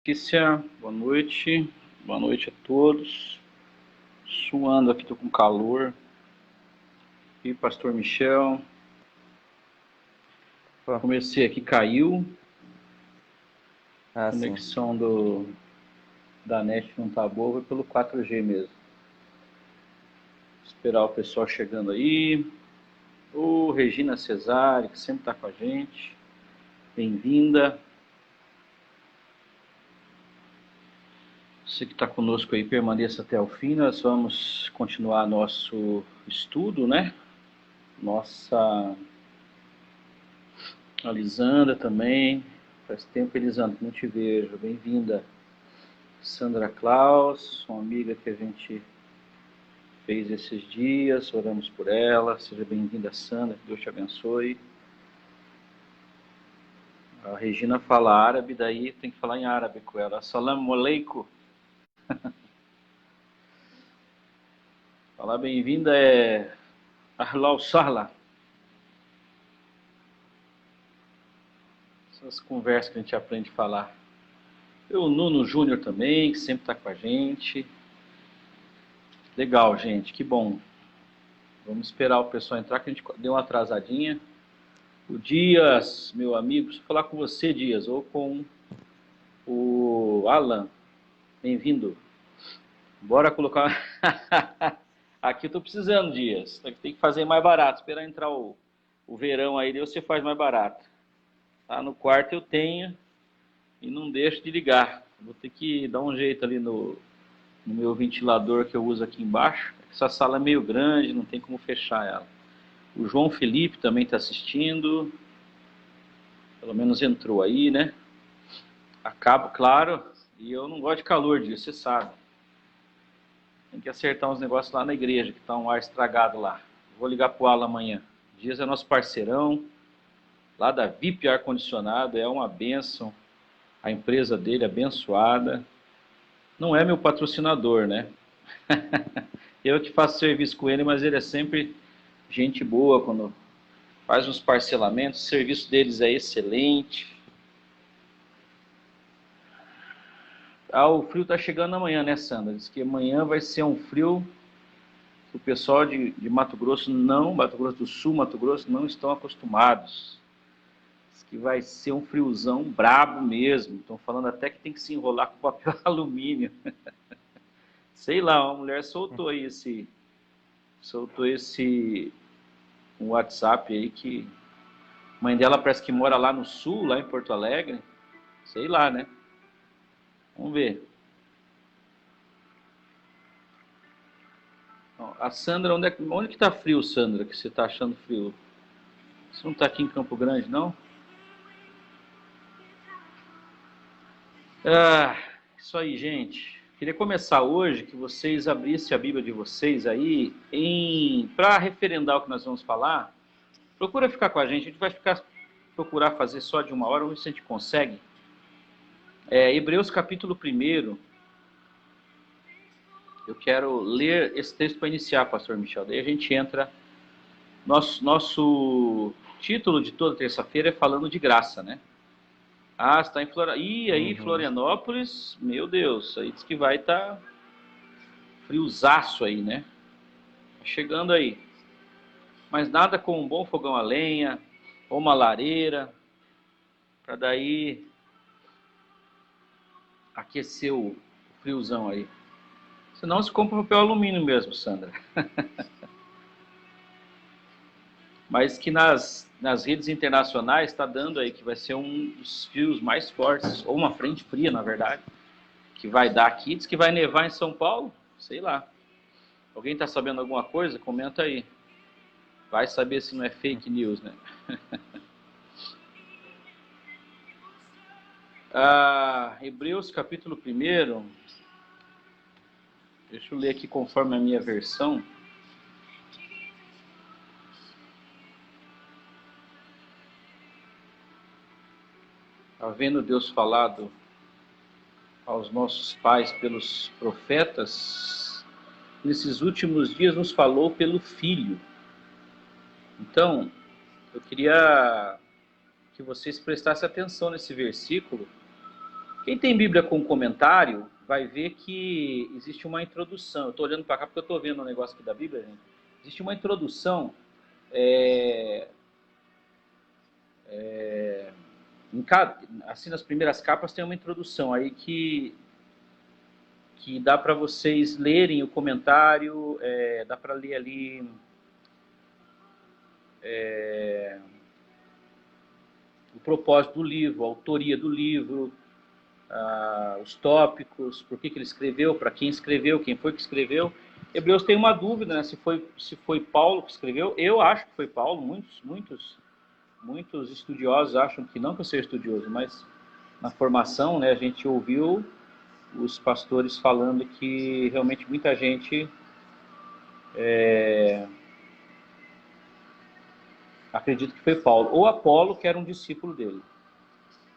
Letícia, boa noite a todos. Suando aqui, tô com calor. E Pastor Michel, Pô, comecei aqui, caiu. A sim. conexão da net não tá boa, vai pelo 4G mesmo. Esperar o pessoal chegando aí. Ô, Regina Cesare, que sempre tá com a gente. Bem-vinda. Você que está conosco aí, permaneça até o fim. Nós vamos continuar nosso estudo, né? Nossa A Lisandra também. Faz tempo, Elisandra, que não te vejo. Bem-vinda. Sandra Klaus, uma amiga que a gente fez esses dias. Oramos por ela. Seja bem-vinda, Sandra. Que Deus te abençoe. A Regina fala árabe, daí tem que falar em árabe com ela. Assalamu alaikum. Falar bem-vinda é Ahlau Sahla. Essas conversas que a gente aprende a falar. O Nuno Júnior também, que sempre está com a gente. Legal, gente, que bom. Vamos esperar o pessoal entrar, que a gente deu uma atrasadinha. O Dias, meu amigo, preciso falar com você, Dias, ou com o Alan. Bem-vindo. Bora colocar... Aqui eu tô precisando, Dias. Tem que fazer mais barato. Esperar entrar o verão aí, daí você faz mais barato. Tá? No quarto eu tenho e não deixo de ligar. Vou ter que dar um jeito ali no meu ventilador que eu uso aqui embaixo. Essa sala é meio grande, não tem como fechar ela. O João Felipe também está assistindo. Pelo menos entrou aí, né? Acabo, claro. E eu não gosto de calor, disso, você sabe. Tem que acertar uns negócios lá na igreja, que tá um ar estragado lá. Vou ligar pro Alan amanhã. Dias é nosso parceirão, lá da VIP Ar Condicionado, é uma bênção. A empresa dele é abençoada. Não é meu patrocinador, né? Eu que faço serviço com ele, mas ele é sempre gente boa quando faz uns parcelamentos. O serviço deles é excelente. Ah, o frio tá chegando amanhã, né, Sandra? Diz que amanhã vai ser um frio que o pessoal de Mato Grosso não, Mato Grosso do Sul, Mato Grosso não estão acostumados. Diz que vai ser um friozão brabo mesmo. Estão falando até que tem que se enrolar com papel alumínio. Sei lá, uma mulher soltou esse um WhatsApp aí que a mãe dela parece que mora lá no sul, lá em Porto Alegre. Sei lá, né? Vamos ver. A Sandra, onde que tá frio, Sandra, que você tá achando frio? Você não tá aqui em Campo Grande, não? Ah, isso aí, gente. Queria começar hoje que vocês abrissem a Bíblia de vocês aí para referendar o que nós vamos falar. Procura ficar com a gente vai procurar fazer só de uma hora, vamos ver se a gente consegue. Hebreus capítulo 1. Eu quero ler esse texto para iniciar, pastor Michel. Daí a gente entra. Nosso título de toda terça-feira é falando de graça, né? Ah, está em Florianópolis. Ih, aí Uhum. Florianópolis, meu Deus, aí diz que vai estar friozaço aí, né? Chegando aí. Mas nada com um bom fogão a lenha, ou uma lareira, para daí aquecer o friozão aí. Senão se compra papel alumínio mesmo, Sandra. Mas que nas redes internacionais está dando aí que vai ser um dos frios mais fortes, ou uma frente fria, na verdade, que vai dar aqui. Diz que vai nevar em São Paulo, sei lá. Alguém está sabendo alguma coisa? Comenta aí. Vai saber se não é fake news, né? Hebreus capítulo 1. Deixa eu ler aqui conforme a minha versão. Havendo Deus falado aos nossos pais pelos profetas, nesses últimos dias nos falou pelo Filho. Então, eu queria que vocês prestassem atenção nesse versículo, Quem tem Bíblia com comentário vai ver que existe uma introdução. Eu estou olhando para cá porque eu estou vendo um negócio aqui da Bíblia, gente. Existe uma introdução, assim, nas primeiras capas tem uma introdução aí que dá para vocês lerem o comentário, dá para ler ali o propósito do livro, a autoria do livro, os tópicos, por que ele escreveu, para quem escreveu, quem foi que escreveu. Hebreus tem uma dúvida, né, se foi Paulo que escreveu. Eu acho que foi Paulo. Muitos estudiosos acham que não, que eu seja estudioso, mas na formação, né, a gente ouviu os pastores falando que realmente muita gente acredita que foi Paulo, ou Apolo, que era um discípulo dele.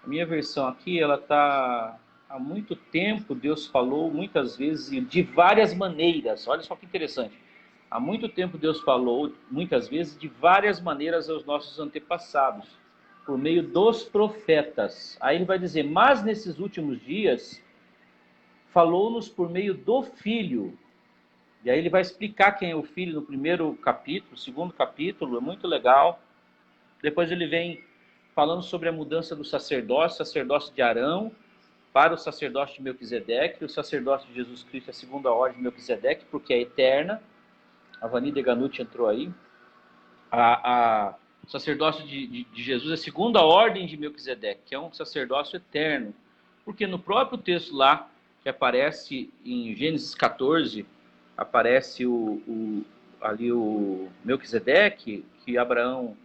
A minha versão aqui, ela está... Há muito tempo Deus falou muitas vezes e de várias maneiras. Olha só que interessante. Há muito tempo Deus falou muitas vezes de várias maneiras aos nossos antepassados, por meio dos profetas. Aí ele vai dizer, mas nesses últimos dias falou-nos por meio do Filho. E aí ele vai explicar quem é o Filho no primeiro capítulo, segundo capítulo, é muito legal. Depois ele vem falando sobre a mudança do sacerdócio de Arão para o sacerdócio de Melquisedeque. O sacerdócio de Jesus Cristo é a segunda ordem de Melquisedeque, porque é eterna. A Vani Deganucci entrou aí. O sacerdócio de Jesus é a segunda ordem de Melquisedeque, que é um sacerdócio eterno. Porque no próprio texto lá, que aparece em Gênesis 14, aparece ali o Melquisedeque, que Abraão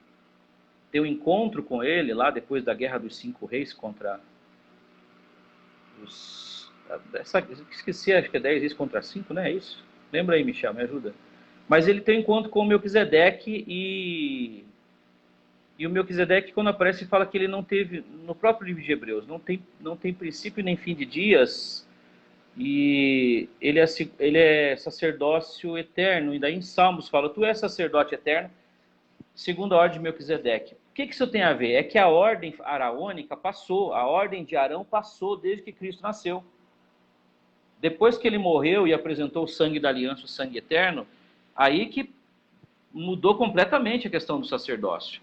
tem um encontro com ele lá depois da Guerra dos 5 Reis contra esqueci, acho que é 10 reis contra 5, né? É isso? Lembra aí, Michel, me ajuda. Mas ele tem um encontro com o Melquisedeque e o Melquisedeque, quando aparece, fala que ele não teve, no próprio livro de Hebreus, não tem princípio nem fim de dias, e ele é sacerdócio eterno. E daí em Salmos fala, tu és sacerdote eterno, segundo a ordem de Melquisedeque. O que isso tem a ver? É que a ordem araônica passou, a ordem de Arão passou desde que Cristo nasceu. Depois que ele morreu e apresentou o sangue da aliança, o sangue eterno, aí que mudou completamente a questão do sacerdócio.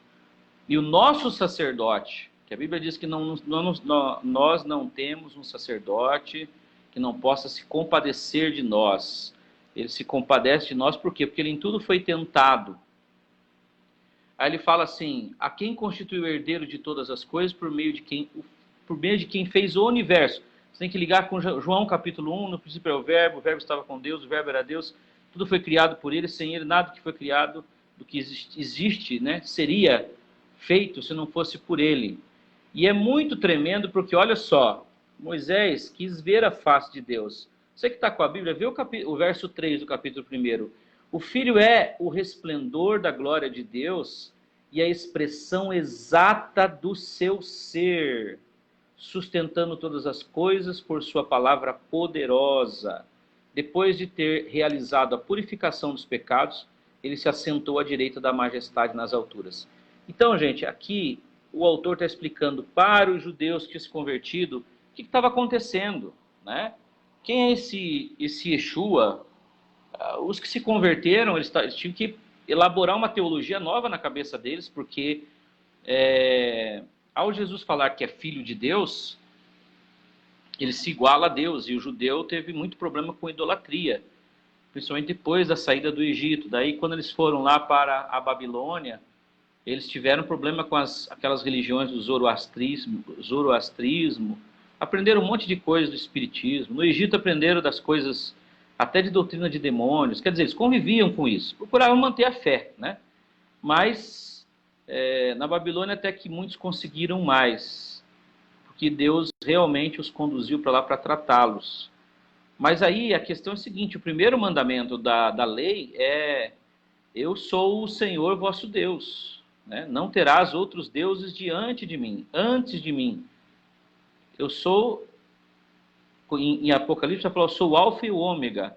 E o nosso sacerdote, que a Bíblia diz que nós não temos um sacerdote que não possa se compadecer de nós. Ele se compadece de nós por quê? Porque ele em tudo foi tentado. Aí ele fala assim, a quem constituiu o herdeiro de todas as coisas por meio de quem fez o universo. Você tem que ligar com João capítulo 1, no princípio era o verbo estava com Deus, o verbo era Deus, tudo foi criado por ele, sem ele nada que foi criado do que existe, né, seria feito se não fosse por ele. E é muito tremendo porque, olha só, Moisés quis ver a face de Deus. Você que está com a Bíblia, vê o verso 3 do capítulo 1. O Filho é o resplendor da glória de Deus e a expressão exata do seu ser, sustentando todas as coisas por sua palavra poderosa. Depois de ter realizado a purificação dos pecados, ele se assentou à direita da majestade nas alturas. Então, gente, aqui o autor está explicando para os judeus que tinham se convertido o que estava acontecendo, né? Quem é esse Yeshua? Os que se converteram, eles tinham que elaborar uma teologia nova na cabeça deles, porque ao Jesus falar que é filho de Deus, ele se iguala a Deus, e o judeu teve muito problema com idolatria, principalmente depois da saída do Egito. Daí, quando eles foram lá para a Babilônia, eles tiveram problema com aquelas religiões do zoroastrismo, aprenderam um monte de coisas do espiritismo. No Egito aprenderam das coisas até de doutrina de demônios, quer dizer, eles conviviam com isso, procuravam manter a fé, né? Mas na Babilônia até que muitos conseguiram mais, porque Deus realmente os conduziu para lá para tratá-los. Mas aí a questão é a seguinte, o primeiro mandamento da lei é: eu sou o Senhor vosso Deus, né? Não terás outros deuses diante de mim, antes de mim. Eu sou, em Apocalipse, vai falar, eu sou o Alfa e o Ômega.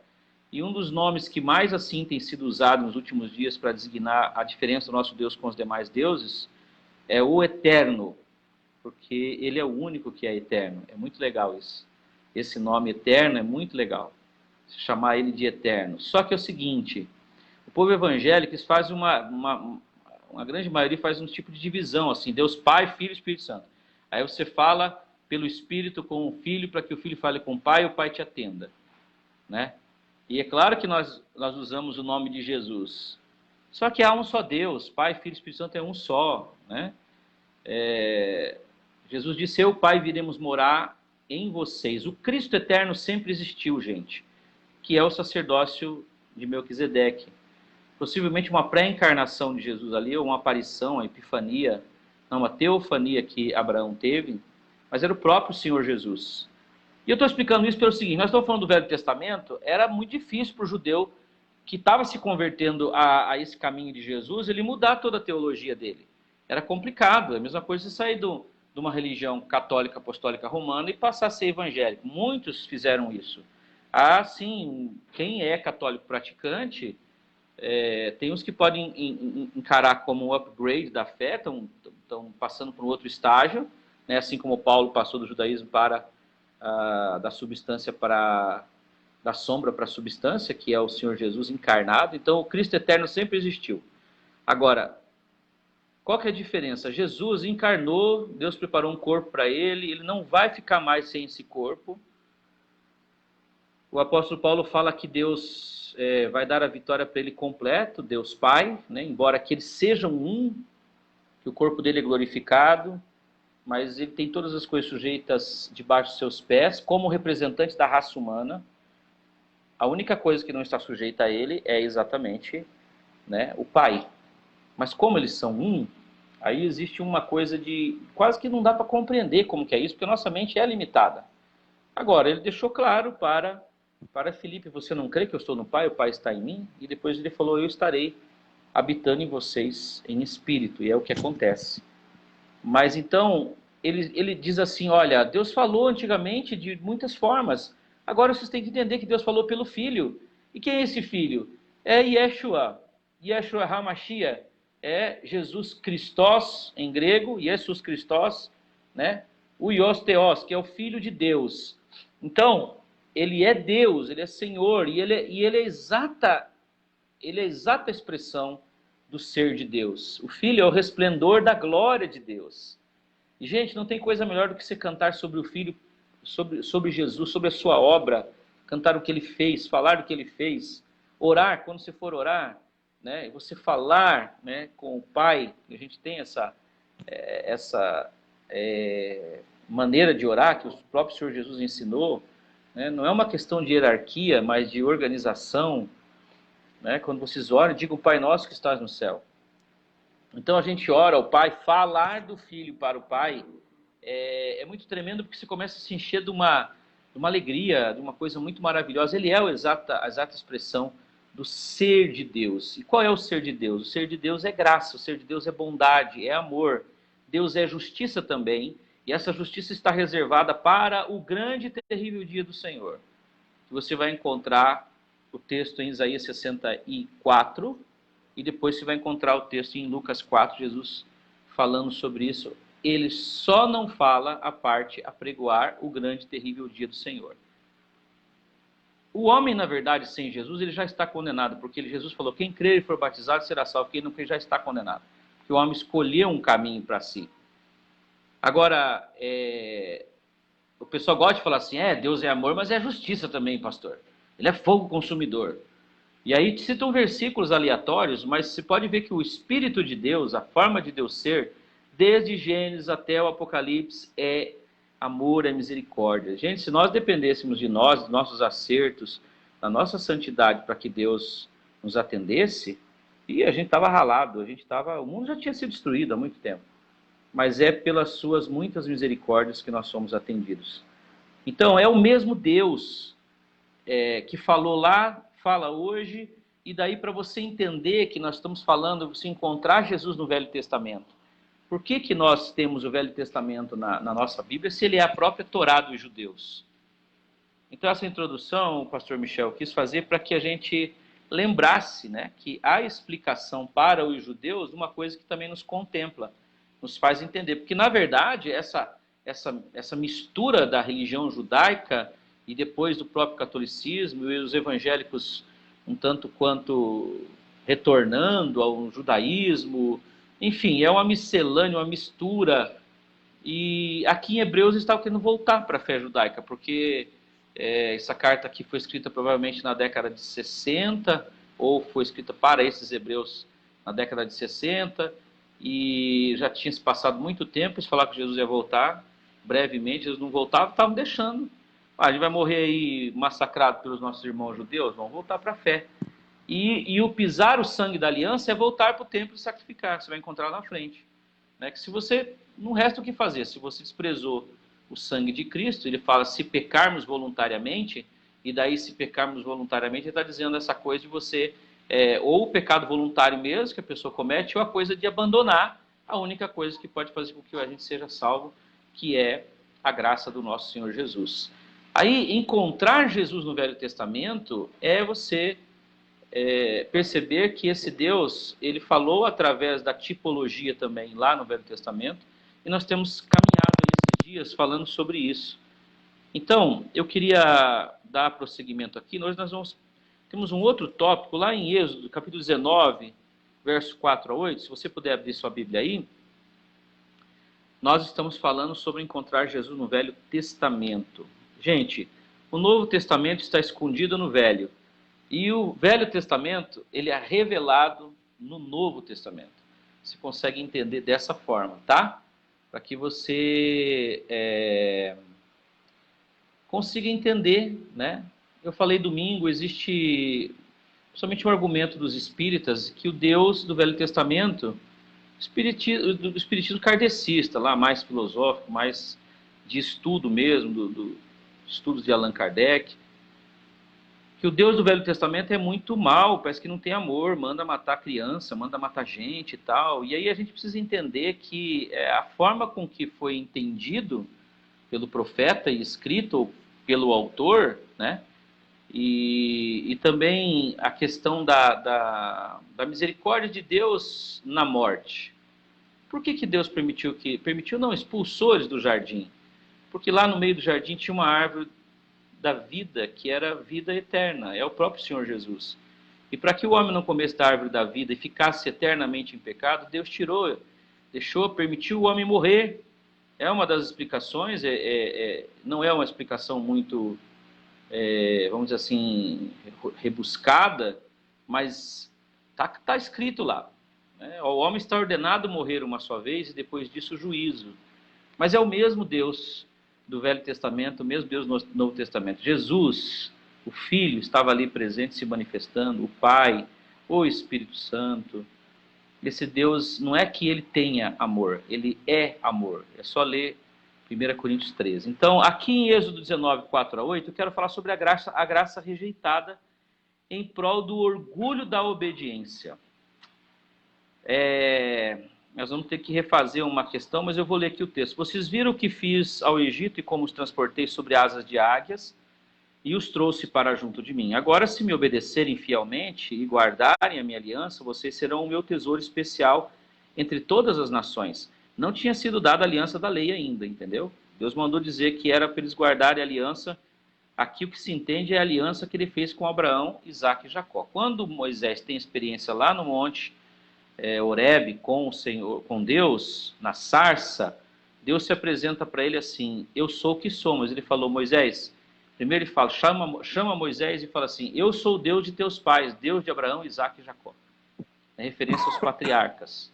E um dos nomes que mais assim tem sido usado nos últimos dias para designar a diferença do nosso Deus com os demais deuses é o Eterno. porque ele é o único que é eterno. É muito legal isso. Esse nome eterno é muito legal, chamar ele de eterno. Só que é o seguinte, o povo evangélico faz uma grande maioria faz um tipo de divisão, assim, Deus Pai, Filho e Espírito Santo. Aí você fala pelo Espírito com o Filho, para que o Filho fale com o Pai e o Pai te atenda, né? E é claro que nós usamos o nome de Jesus, só que há um só Deus, Pai, Filho e Espírito Santo é um só, né? Jesus disse, eu, Pai, viremos morar em vocês. O Cristo eterno sempre existiu, gente, que é o sacerdócio de Melquisedeque. Possivelmente uma pré-encarnação de Jesus ali, ou uma aparição, uma epifania, não, uma teofania que Abraão teve, mas era o próprio Senhor Jesus. E eu estou explicando isso pelo seguinte, nós estamos falando do Velho Testamento, era muito difícil para o judeu que estava se convertendo a esse caminho de Jesus, ele mudar toda a teologia dele. Era complicado, é a mesma coisa de sair de uma religião católica, apostólica romana e passar a ser evangélico. Muitos fizeram isso. Sim, quem é católico praticante, tem uns que podem encarar como um upgrade da fé, estão passando para um outro estágio, né? Assim como Paulo passou do judaísmo da substância da sombra para a substância, que é o Senhor Jesus encarnado. Então o Cristo eterno sempre existiu. Agora, qual que é a diferença? Jesus encarnou, Deus preparou um corpo para ele, ele não vai ficar mais sem esse corpo. O apóstolo Paulo fala que Deus vai dar a vitória para ele completo, Deus Pai, né? Embora que eles sejam um, que o corpo dele é glorificado, mas ele tem todas as coisas sujeitas debaixo dos seus pés, como representante da raça humana. A única coisa que não está sujeita a ele é exatamente, né, o Pai. Mas como eles são um, aí existe uma coisa de quase que não dá para compreender como que é isso, porque a nossa mente é limitada. Agora, ele deixou claro para Filipe, você não crê que eu estou no Pai, o Pai está em mim? E depois ele falou, eu estarei habitando em vocês em espírito, e é o que acontece. Mas então, ele diz assim, olha, Deus falou antigamente de muitas formas, agora vocês têm que entender que Deus falou pelo Filho. E quem é esse Filho? É Yeshua HaMashiach, é Jesus Christos em grego, Jesus Christos, né? O Ios Theos, que é o Filho de Deus. Então, ele é Deus, ele é Senhor, e ele é exata expressão do ser de Deus. O Filho é o resplendor da glória de Deus. E, gente, não tem coisa melhor do que você cantar sobre o Filho, sobre Jesus, sobre a sua obra, cantar o que ele fez, falar do que ele fez, orar, quando você for orar, né, você falar, né, com o Pai. A gente tem essa maneira de orar que o próprio Senhor Jesus ensinou, né? Não é uma questão de hierarquia, mas de organização, né? Quando vocês oram, digam Pai Nosso que estás no céu. Então a gente ora ao Pai, falar do Filho para o Pai é muito tremendo, porque você começa a se encher de uma alegria, de uma coisa muito maravilhosa. Ele é a exata expressão do ser de Deus. E qual é o ser de Deus? O ser de Deus é graça, o ser de Deus é bondade, é amor. Deus é justiça também, e essa justiça está reservada para o grande e terrível dia do Senhor. Você vai encontrar o texto em Isaías 64, e depois você vai encontrar o texto em Lucas 4, Jesus falando sobre isso. Ele só não fala a parte apregoar o grande e terrível dia do Senhor. O homem, na verdade, sem Jesus, ele já está condenado, porque Jesus falou, quem crer e for batizado será salvo, quem não crer já está condenado. Porque o homem escolheu um caminho para si. Agora, o pessoal gosta de falar assim, Deus é amor, mas é justiça também, pastor. Ele é fogo consumidor. E aí citam versículos aleatórios, mas você pode ver que o Espírito de Deus, a forma de Deus ser, desde Gênesis até o Apocalipse, é amor, é misericórdia. Gente, se nós dependêssemos de nós, dos nossos acertos, da nossa santidade para que Deus nos atendesse, e a gente estava ralado, o mundo já tinha sido destruído há muito tempo. Mas é pelas suas muitas misericórdias que nós somos atendidos. Então, é o mesmo Deus que falou lá, fala hoje, e daí para você entender que nós estamos falando, você encontrar Jesus no Velho Testamento. Por que nós temos o Velho Testamento na nossa Bíblia, se ele é a própria Torá dos judeus? Então essa introdução, o pastor Michel quis fazer para que a gente lembrasse, né, que há explicação para os judeus de uma coisa que também nos contempla, nos faz entender. Porque, na verdade, essa mistura da religião judaica e depois do próprio catolicismo e os evangélicos um tanto quanto retornando ao judaísmo, enfim, é uma miscelânea, uma mistura. E aqui em Hebreus eles estavam querendo voltar para a fé judaica, porque essa carta aqui foi escrita provavelmente na década de 60, ou foi escrita para esses hebreus na década de 60, e já tinha se passado muito tempo, eles falaram que Jesus ia voltar brevemente, eles não voltavam, estavam deixando. A gente vai morrer aí massacrado pelos nossos irmãos judeus, vamos voltar para a fé. E o pisar o sangue da aliança é voltar para o templo e sacrificar, que você vai encontrar na frente. Né? Que se você, não resta o que fazer, se você desprezou o sangue de Cristo, ele fala se pecarmos voluntariamente, e daí se pecarmos voluntariamente, ele está dizendo essa coisa de você, ou o pecado voluntário mesmo, que a pessoa comete, ou a coisa de abandonar a única coisa que pode fazer com que a gente seja salvo, que é a graça do nosso Senhor Jesus. Aí, encontrar Jesus no Velho Testamento é você perceber que esse Deus, ele falou através da tipologia também lá no Velho Testamento, e nós temos caminhado esses dias falando sobre isso. Então, eu queria dar prosseguimento aqui. Temos um outro tópico lá em Êxodo, capítulo 19, verso 4 a 8. Se você puder abrir sua Bíblia aí, nós estamos falando sobre encontrar Jesus no Velho Testamento. Gente, o Novo Testamento está escondido no Velho. E o Velho Testamento, ele é revelado no Novo Testamento. Você consegue entender dessa forma, tá? Para que você consiga entender, né? Eu falei domingo, existe somente um argumento dos espíritas que o Deus do Velho Testamento, do espiritismo kardecista, lá mais filosófico, mais de estudo mesmo, do estudos de Allan Kardec, que o Deus do Velho Testamento é muito mal, parece que não tem amor, manda matar criança, manda matar gente e tal. E aí a gente precisa entender que a forma com que foi entendido pelo profeta e escrito pelo autor, né? E também a questão da misericórdia de Deus na morte. Por que Deus permitiu que... Permitiu não, expulsou eles do jardim. Porque lá no meio do jardim tinha uma árvore da vida, que era vida eterna, é o próprio Senhor Jesus. E para que o homem não comesse da árvore da vida e ficasse eternamente em pecado, Deus permitiu o homem morrer. É uma das explicações, não é uma explicação muito, vamos dizer assim, rebuscada, mas está escrito lá. Né? O homem está ordenado morrer uma só vez e depois disso o juízo. Mas é o mesmo Deus do Velho Testamento, o mesmo Deus no Novo Testamento. Jesus, o Filho, estava ali presente, se manifestando, o Pai, o Espírito Santo. Esse Deus, não é que ele tenha amor, ele é amor. É só ler 1 Coríntios 13. Então, aqui em Êxodo 19, 4 a 8, eu quero falar sobre a graça rejeitada em prol do orgulho da obediência. Nós vamos ter que refazer uma questão, mas eu vou ler aqui o texto. Vocês viram o que fiz ao Egito e como os transportei sobre asas de águias e os trouxe para junto de mim. Agora, se me obedecerem fielmente e guardarem a minha aliança, vocês serão o meu tesouro especial entre todas as nações. Não tinha sido dada a aliança da lei ainda, entendeu? Deus mandou dizer que era para eles guardarem a aliança. Aqui o que se entende é a aliança que ele fez com Abraão, Isaque e Jacó. Quando Moisés tem experiência lá no monte Horebe com o Senhor, com Deus, na sarça, Deus se apresenta para ele assim: eu sou o que sou. Mas ele falou: Moisés, primeiro ele fala, chama Moisés e fala assim: eu sou o Deus de teus pais, Deus de Abraão, Isaque e Jacó. É referência aos patriarcas,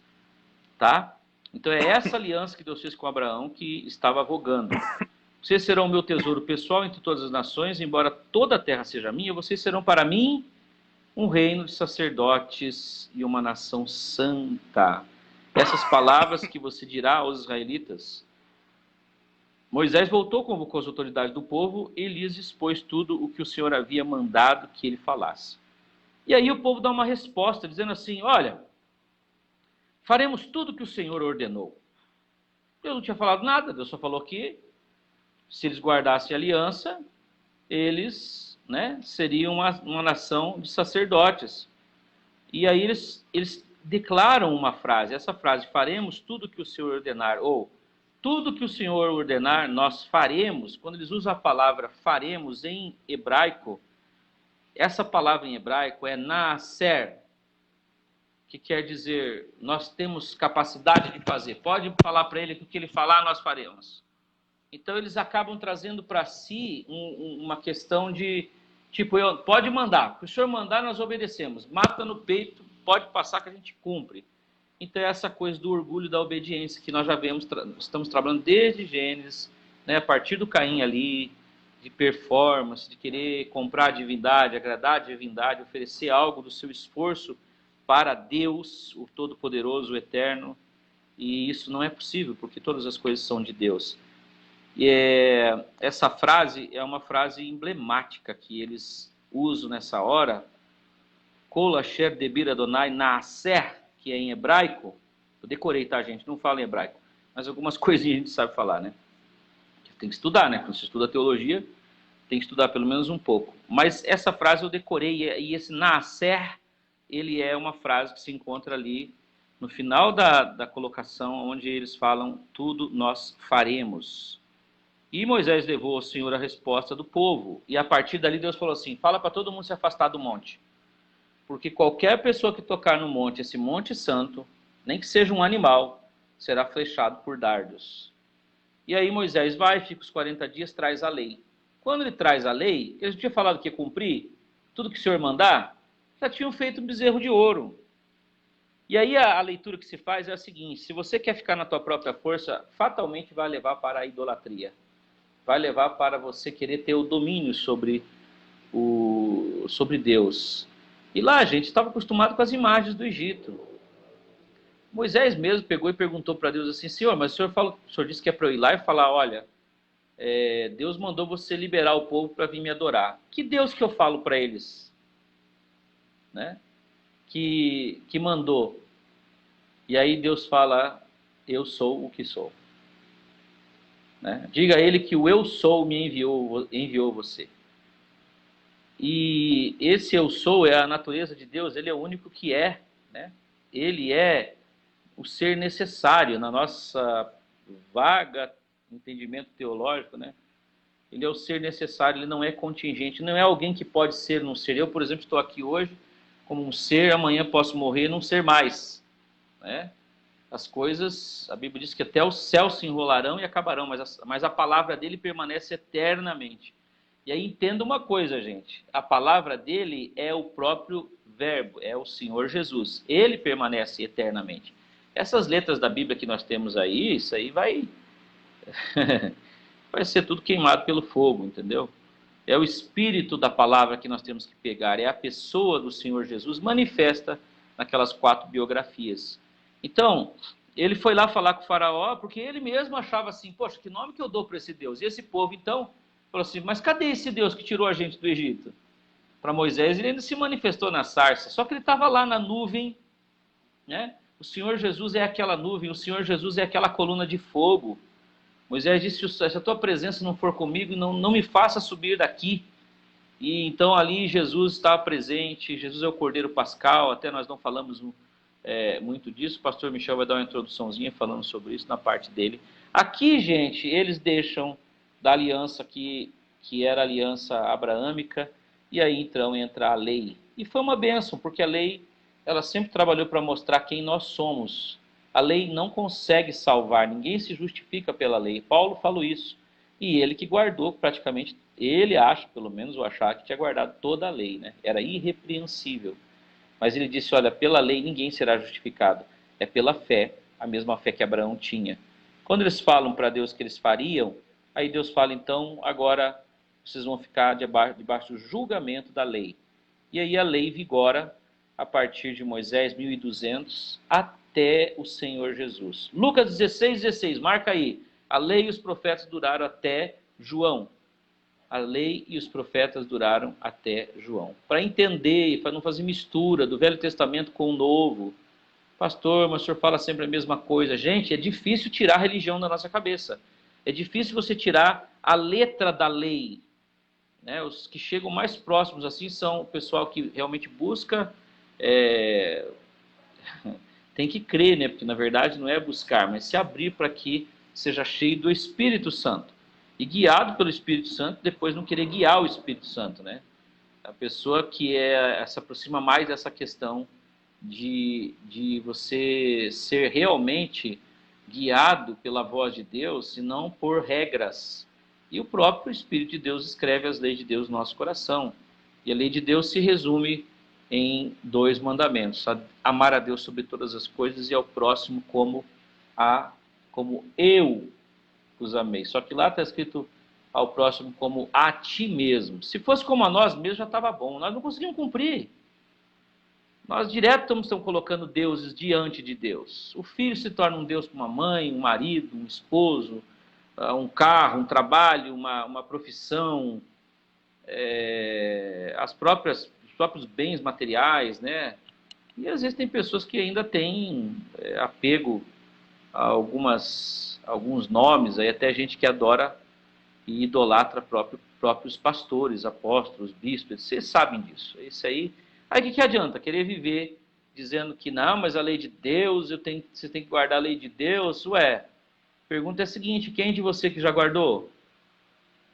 tá? Então é essa aliança que Deus fez com Abraão que estava vogando. Vocês serão o meu tesouro pessoal entre todas as nações, embora toda a terra seja minha, vocês serão para mim um reino de sacerdotes e uma nação santa. Essas palavras que você dirá aos israelitas. Moisés voltou, convocou as autoridades do povo e lhes expôs tudo o que o Senhor havia mandado que ele falasse. E aí o povo dá uma resposta, dizendo assim: olha, faremos tudo o que o Senhor ordenou. Deus não tinha falado nada, Deus só falou que se eles guardassem a aliança, eles seriam uma nação de sacerdotes. E aí eles declaram uma frase. Essa frase, faremos tudo que o Senhor ordenar, ou tudo que o Senhor ordenar, nós faremos. Quando eles usam a palavra faremos em hebraico, essa palavra em hebraico é naaser, que quer dizer, nós temos capacidade de fazer. Pode falar para ele que o que ele falar, nós faremos. Então, eles acabam trazendo para si uma questão de, tipo, pode mandar. Se o senhor mandar, nós obedecemos. Mata no peito, pode passar que a gente cumpre. Então, é essa coisa do orgulho da obediência que nós já vemos, estamos trabalhando desde Gênesis, né, a partir do Caim ali, de performance, de querer comprar a divindade, agradar a divindade, oferecer algo do seu esforço para Deus, o Todo-Poderoso, o Eterno. E isso não é possível, porque todas as coisas são de Deus. E essa frase é uma frase emblemática que eles usam nessa hora. Kol asher debir Adonai naaser, que é em hebraico. Eu decorei, tá, gente? Não falo em hebraico. Mas algumas coisinhas a gente sabe falar, né? Tem que estudar, né? Quando você estuda teologia, tem que estudar pelo menos um pouco. Mas essa frase eu decorei, e esse naaser, ele é uma frase que se encontra ali no final da colocação, onde eles falam, tudo nós faremos. E Moisés levou ao Senhor a resposta do povo. E a partir dali Deus falou assim, fala para todo mundo se afastar do monte. Porque qualquer pessoa que tocar no monte, esse monte santo, nem que seja um animal, será flechado por dardos. E aí Moisés vai, fica os 40 dias, traz a lei. Quando ele traz a lei, eles tinham falado que ia cumprir tudo que o Senhor mandar, já tinham feito um bezerro de ouro. E aí a leitura que se faz é a seguinte, se você quer ficar na tua própria força, fatalmente vai levar para a idolatria. Vai levar para você querer ter o domínio sobre Deus. E lá a gente estava acostumado com as imagens do Egito. Moisés mesmo pegou e perguntou para Deus assim, Senhor, mas o senhor disse que é para eu ir lá e falar, olha, Deus mandou você liberar o povo para vir me adorar. Que Deus que eu falo para eles? Né? Que mandou. E aí Deus fala, eu sou o que sou. Né? Diga a ele que o eu sou me enviou você. E esse eu sou é a natureza de Deus, ele é o único que é. Né? Ele é o ser necessário na nossa vaga entendimento teológico, né? Ele é o ser necessário, ele não é contingente, não é alguém que pode ser não ser. Eu, por exemplo, estou aqui hoje como um ser, amanhã posso morrer e não ser mais. Né? As coisas, a Bíblia diz que até os céus se enrolarão e acabarão, mas a palavra dele permanece eternamente. E aí entenda uma coisa, gente, a palavra dele é o próprio verbo, é o Senhor Jesus. Ele permanece eternamente. Essas letras da Bíblia que nós temos aí, isso aí vai ser tudo queimado pelo fogo, entendeu? É o espírito da palavra que nós temos que pegar, é a pessoa do Senhor Jesus manifesta naquelas 4 biografias. Então, ele foi lá falar com o faraó, porque ele mesmo achava assim, poxa, que nome que eu dou para esse Deus? E esse povo, então, falou assim, mas cadê esse Deus que tirou a gente do Egito? Para Moisés, ele ainda se manifestou na sarça, só que ele estava lá na nuvem, né? O Senhor Jesus é aquela nuvem, o Senhor Jesus é aquela coluna de fogo. Moisés disse, se a tua presença não for comigo, não me faça subir daqui. E então ali Jesus estava presente, Jesus é o Cordeiro Pascal, até nós não falamos muito disso, o pastor Michel vai dar uma introduçãozinha falando sobre isso na parte dele. Aqui, gente, eles deixam da aliança que era a aliança abraâmica, e aí então entra a lei. E foi uma bênção, porque a lei ela sempre trabalhou para mostrar quem nós somos. A lei não consegue salvar, ninguém se justifica pela lei. Paulo falou isso. E ele que guardou praticamente, ele acha, pelo menos, ou achar que tinha guardado toda a lei, né? Era irrepreensível. Mas ele disse, olha, pela lei ninguém será justificado. É pela fé, a mesma fé que Abraão tinha. Quando eles falam para Deus que eles fariam, aí Deus fala, então, agora vocês vão ficar debaixo do julgamento da lei. E aí a lei vigora a partir de Moisés, 1200, até o Senhor Jesus. Lucas 16:16, marca aí. A lei e os profetas duraram até João. A lei e os profetas duraram até João. Para entender, para não fazer mistura do Velho Testamento com o Novo. Pastor, mas o senhor fala sempre a mesma coisa. Gente, é difícil tirar a religião da nossa cabeça. É difícil você tirar a letra da lei. Né? Os que chegam mais próximos assim são o pessoal que realmente busca tem que crer, né? Porque na verdade não é buscar, mas se abrir para que seja cheio do Espírito Santo. E guiado pelo Espírito Santo, depois não querer guiar o Espírito Santo, né? A pessoa que se aproxima mais dessa questão de você ser realmente guiado pela voz de Deus e não por regras. E o próprio Espírito de Deus escreve as leis de Deus no nosso coração. E a lei de Deus se resume em 2 mandamentos: amar a Deus sobre todas as coisas e ao próximo como eu os amei. Só que lá está escrito ao próximo como a ti mesmo. Se fosse como a nós mesmos já estava bom. Nós não conseguimos cumprir. Nós direto estamos colocando deuses diante de Deus. O filho se torna um Deus para uma mãe, um marido, um esposo, um carro, um trabalho, uma profissão, os próprios bens materiais, né? E às vezes tem pessoas que ainda têm apego a alguns nomes, aí até gente que adora e idolatra próprios pastores, apóstolos, bispos, vocês sabem disso. Isso aí o que adianta? Querer viver dizendo que não, mas a lei de Deus, você tem que guardar a lei de Deus. Ué, a pergunta é a seguinte: quem de você que já guardou?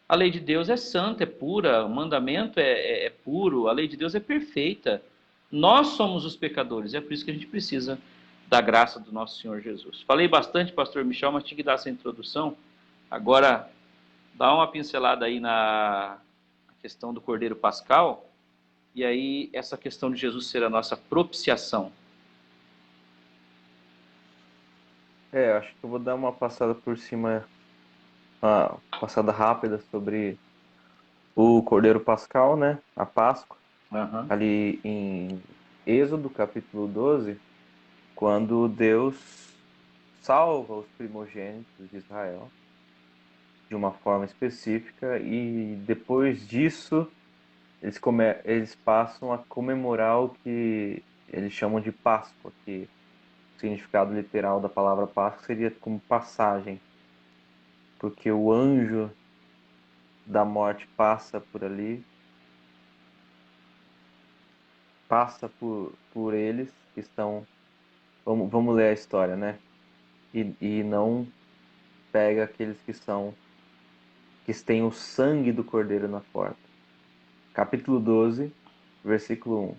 A lei de Deus é santa, é pura, o mandamento é puro, a lei de Deus é perfeita. Nós somos os pecadores, é por isso que a gente precisa da graça do nosso Senhor Jesus. Falei bastante, pastor Michel, mas tinha que dar essa introdução. Agora, dá uma pincelada aí na questão do Cordeiro Pascal, e aí essa questão de Jesus ser a nossa propiciação. Acho que eu vou dar uma passada por cima, uma passada rápida sobre o Cordeiro Pascal, né? A Páscoa, ali em Êxodo, capítulo 12, quando Deus salva os primogênitos de Israel de uma forma específica e depois disso eles passam a comemorar o que eles chamam de Páscoa, que o significado literal da palavra Páscoa seria como passagem, porque o anjo da morte passa por ali, passa por eles que estão. Vamos ler a história, né? E não pega aqueles que têm o sangue do cordeiro na porta. Capítulo 12, versículo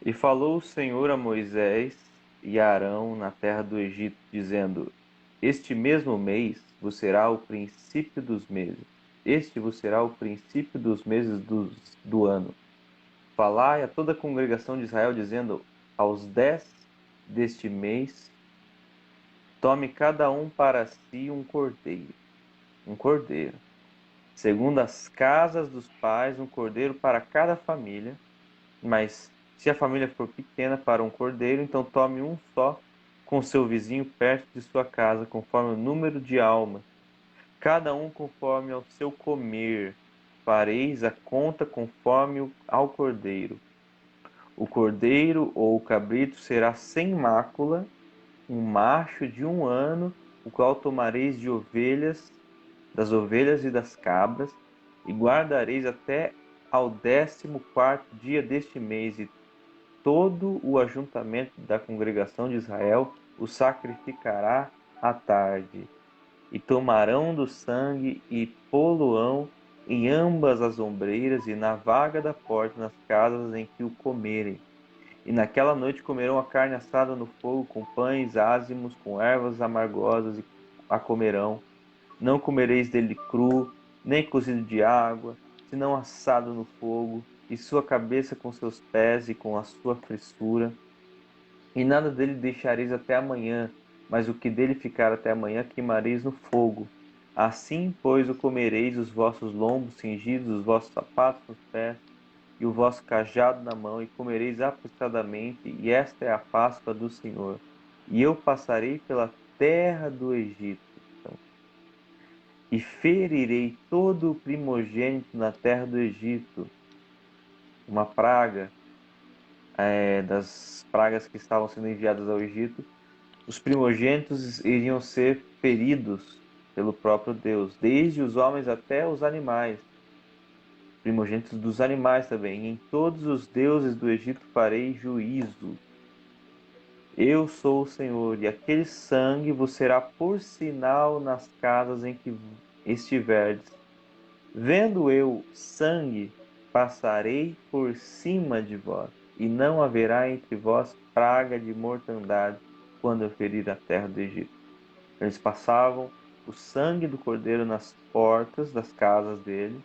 1. E falou o Senhor a Moisés e a Arão na terra do Egito, dizendo: Este mesmo mês vos será o princípio dos meses. Este vos será o princípio dos meses do ano. Falai a toda a congregação de Israel, dizendo: Aos 10 deste mês, tome cada um para si um cordeiro, segundo as casas dos pais, um cordeiro para cada família. Mas se a família for pequena para um cordeiro, então tome um só com seu vizinho perto de sua casa, conforme o número de almas, cada um conforme ao seu comer. Fareis a conta conforme ao cordeiro. O cordeiro ou o cabrito será sem mácula, um macho de 1 ano, o qual tomareis das ovelhas e das cabras, e guardareis até ao 14º dia deste mês, e todo o ajuntamento da congregação de Israel o sacrificará à tarde. E tomarão do sangue e pô-lo-ão em ambas as ombreiras e na vaga da porta, nas casas em que o comerem. E naquela noite comerão a carne assada no fogo, com pães ázimos, com ervas amargosas, e a comerão. Não comereis dele cru, nem cozido de água, senão assado no fogo, e sua cabeça com seus pés e com a sua frissura. E nada dele deixareis até amanhã, mas o que dele ficar até amanhã queimareis no fogo. Assim, pois, o comereis, os vossos lombos cingidos, os vossos sapatos nos pés, e o vosso cajado na mão, e comereis apressadamente, e esta é a Páscoa do Senhor. E eu passarei pela terra do Egito, e ferirei todo o primogênito na terra do Egito. Uma praga, das pragas que estavam sendo enviadas ao Egito. Os primogênitos iriam ser feridos pelo próprio Deus, desde os homens até os animais. Primogênitos dos animais também. E em todos os deuses do Egito farei juízo. Eu sou o Senhor, e aquele sangue vos será por sinal nas casas em que estiverdes. Vendo eu sangue, passarei por cima de vós, e não haverá entre vós praga de mortandade quando eu ferir a terra do Egito. Eles passavam o sangue do cordeiro nas portas das casas dele,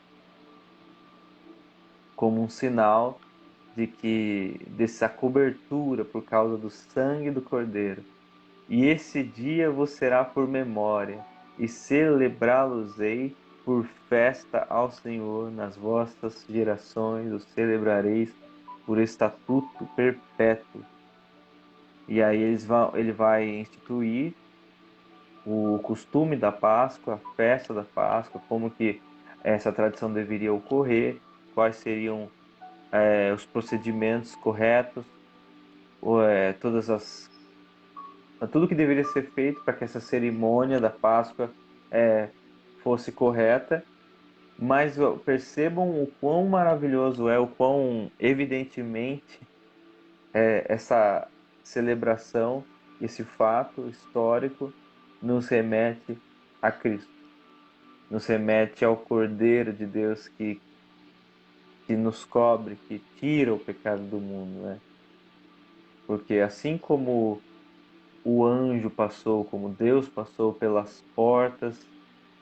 como um sinal de que dessa cobertura por causa do sangue do cordeiro. E esse dia vos será por memória, e celebrá-los-ei por festa ao Senhor nas vossas gerações, o celebrareis por estatuto perpétuo. E aí ele vai instituir o costume da Páscoa, a festa da Páscoa, como que essa tradição deveria ocorrer, quais seriam os procedimentos corretos, todas as tudo que deveria ser feito para que essa cerimônia da Páscoa fosse correta, mas percebam o quão maravilhoso é, o quão evidentemente essa celebração, esse fato histórico nos remete a Cristo, nos remete ao Cordeiro de Deus que nos cobre, que tira o pecado do mundo, né? Porque assim como o anjo passou, como Deus passou pelas portas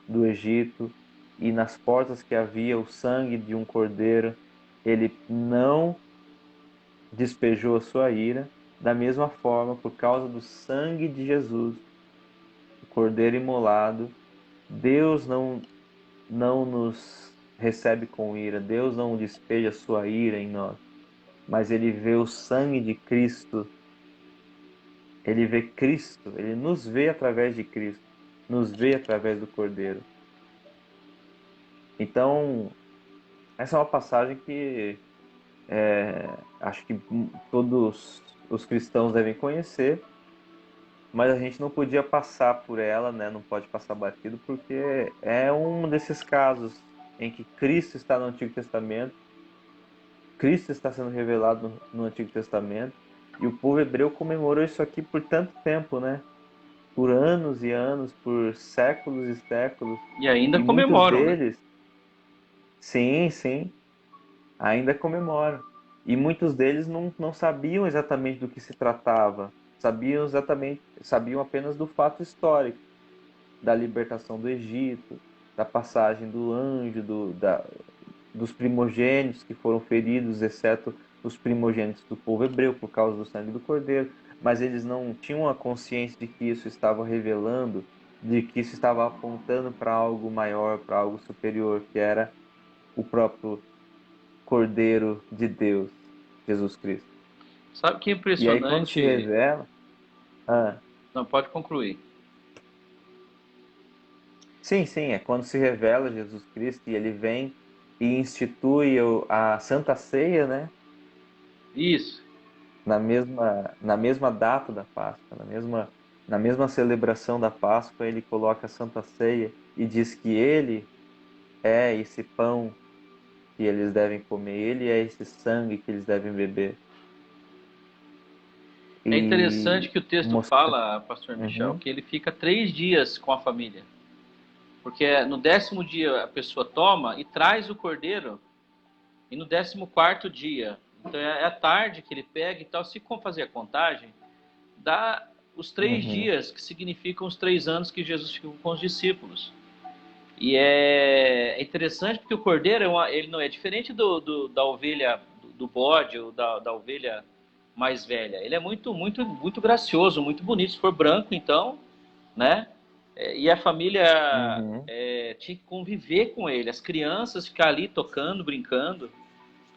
do Egito, e nas portas que havia o sangue de um cordeiro, ele não despejou a sua ira. Da mesma forma, por causa do sangue de Jesus, o cordeiro imolado, Deus não nos recebe com ira, Deus não despeja a sua ira em nós, mas ele vê o sangue de Cristo, ele vê Cristo, ele nos vê através de Cristo, nos vê através do cordeiro. Então, essa é uma passagem que acho que todos os cristãos devem conhecer, mas a gente não podia passar por ela, né? Não pode passar batido, porque é um desses casos em que Cristo está no Antigo Testamento, Cristo está sendo revelado no Antigo Testamento, e o povo hebreu comemorou isso aqui por tanto tempo, né? Por anos e anos, por séculos e séculos, E ainda e muitos comemoram, né? deles, sim, sim, ainda comemoram. E muitos deles não sabiam exatamente do que se tratava, sabiam apenas do fato histórico, da libertação do Egito, da passagem do anjo, dos primogênitos que foram feridos, exceto os primogênitos do povo hebreu por causa do sangue do cordeiro, mas eles não tinham a consciência de que isso estava revelando, de que isso estava apontando para algo maior, para algo superior, que era o próprio Cordeiro de Deus, Jesus Cristo. Sabe que é E aí quando se impressionante? revela, ah, Não, pode concluir. sim, sim, é quando se revela Jesus Cristo e ele vem e institui a Santa Ceia, né? Isso. Na mesma data da Páscoa, na mesma celebração da Páscoa, ele coloca a Santa Ceia e diz que ele é esse pão que eles devem comer, ele é esse sangue que eles devem beber. É interessante E que o texto mostra. fala, Pastor Michel, Uhum, que ele fica 3 dias com a família. Porque no 10º dia a pessoa toma e traz o cordeiro, e no 14º dia, então é a tarde que ele pega e tal, se fazer a contagem, dá os 3 dias, que significam os 3 anos que Jesus ficou com os discípulos. E é interessante porque o cordeiro ele não é diferente da ovelha, do bode ou da ovelha mais velha. Ele é muito, muito, muito gracioso, muito bonito. Se for branco, então, né? E a família uhum. tinha que conviver com ele. As crianças ficar ali tocando, brincando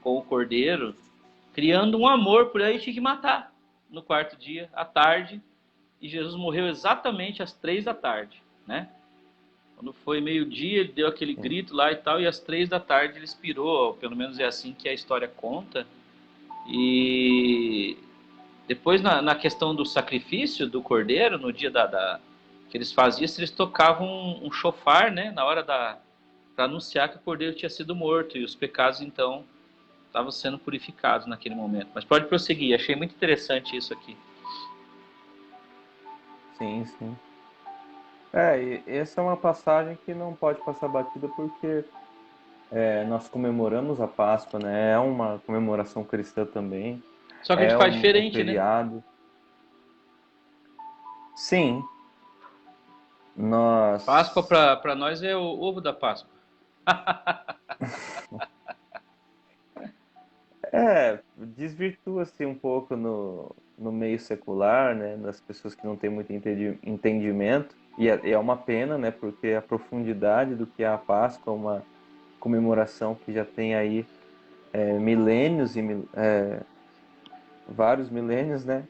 com o cordeiro, criando um amor por ele, tinha que matar no 4º dia, à tarde. E Jesus morreu exatamente às 3 da tarde, né? Quando foi meio-dia, ele deu aquele grito lá e tal, e às 3 da tarde ele expirou, pelo menos é assim que a história conta. E depois, na questão do sacrifício do cordeiro, no dia que eles faziam, eles tocavam um chofar, né, na hora para anunciar que o cordeiro tinha sido morto, e os pecados, então, estavam sendo purificados naquele momento. Mas pode prosseguir, achei muito interessante isso aqui. Sim, sim. E essa é uma passagem que não pode passar batida porque nós comemoramos a Páscoa, né? É uma comemoração cristã também. Só que a gente É faz um diferente, né? feriado. Sim, nós. Páscoa para nós é o ovo da Páscoa. Desvirtua-se um pouco no meio secular, né? Das pessoas que não têm muito entendimento. E é uma pena, né? Porque a profundidade do que é a Páscoa é uma comemoração que já tem aí milênios vários milênios, né?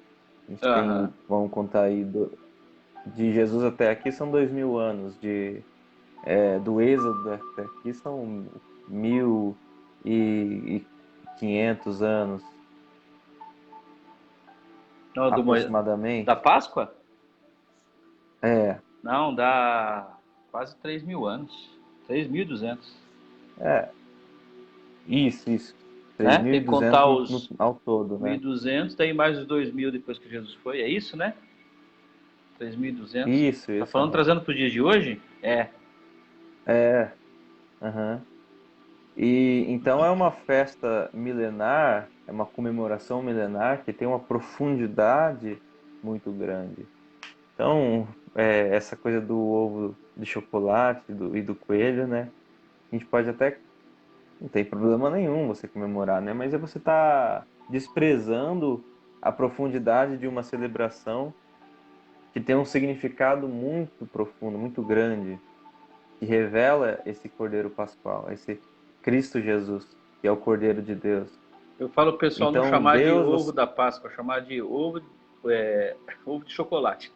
A gente Aham. tem, vamos contar aí, de Jesus até aqui são 2000 anos, do Êxodo até aqui são 1500 anos, Não, da aproximadamente. Páscoa? É, Não, dá quase 3.000 anos. 3.200, é, isso. né? Tem que contar 3.200 os ao todo, mil e né? duzentos, tem mais os 2.000 depois que Jesus foi. É isso, né? 3.200. Tá Isso, falando aham. trazendo para os dias de hoje? É. É, aham. E então é uma festa milenar, é uma comemoração milenar que tem uma profundidade muito grande. Então, essa coisa do ovo de chocolate e do coelho, né? A gente pode até, não tem problema nenhum você comemorar, né? Mas você está desprezando a profundidade de uma celebração que tem um significado muito profundo, muito grande, que revela esse Cordeiro Pascual, esse Cristo Jesus, que é o Cordeiro de Deus. Eu falo o pessoal não Então, chamar de Deus, ovo da Páscoa, chamar de ovo, ovo de chocolate.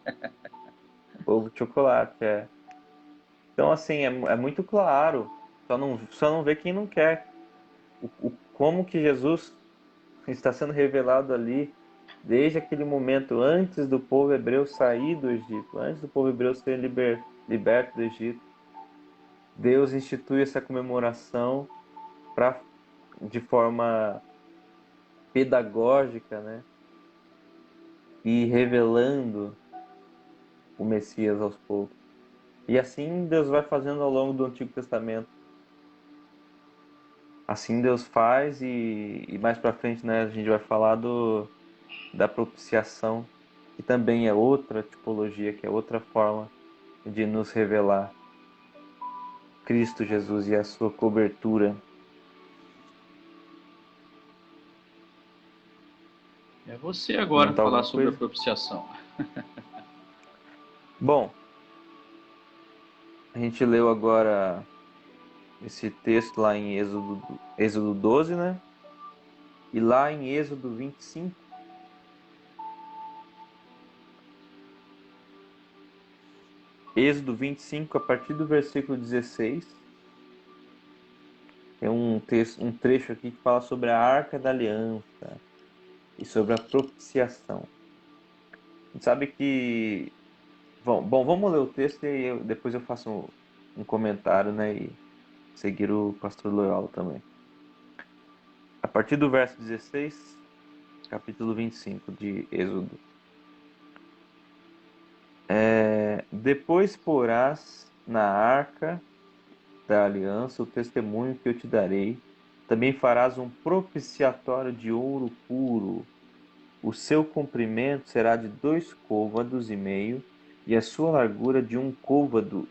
ovo de chocolate, é. Então, assim, é muito claro. Só não vê quem não quer. Como que Jesus está sendo revelado ali, desde aquele momento, antes do povo hebreu sair do Egito, antes do povo hebreu ser liberto do Egito. Deus institui essa comemoração pra, de forma pedagógica, né? E revelando o Messias aos poucos. E assim Deus vai fazendo ao longo do Antigo Testamento. Assim Deus faz e mais para frente, né, a gente vai falar da propiciação, que também é outra tipologia, que é outra forma de nos revelar Cristo Jesus e a sua cobertura. É você agora Comentar falar alguma sobre a coisa? propiciação. Bom, a gente leu agora esse texto lá em Êxodo 12, né? E lá em Êxodo 25, Êxodo 25, a partir do versículo 16, tem um trecho aqui que fala sobre a Arca da Aliança e sobre a propiciação. A gente sabe que... Bom, vamos ler o texto e depois eu faço um comentário, né? E seguir o pastor Loyola também. A partir do verso 16, capítulo 25 de Êxodo. Depois porás na arca da aliança o testemunho que eu te darei. Também farás um propiciatório de ouro puro. O seu comprimento será de 2,5 côvados e a sua largura de 1,5 côvado.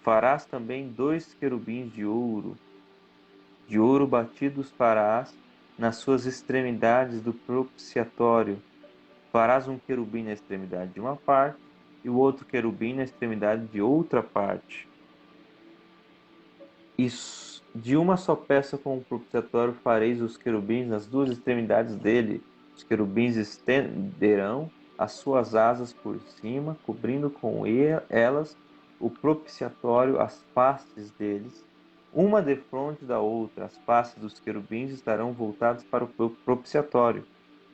Farás também 2 querubins de ouro batidos farás nas suas extremidades do propiciatório. Farás um querubim na extremidade de uma parte e o outro querubim na extremidade de outra parte. E de uma só peça com o propiciatório fareis os querubins nas duas extremidades dele. Os querubins estenderão as suas asas por cima, cobrindo com elas o propiciatório, as faces deles, uma defronte da outra. As faces dos querubins estarão voltadas para o propiciatório.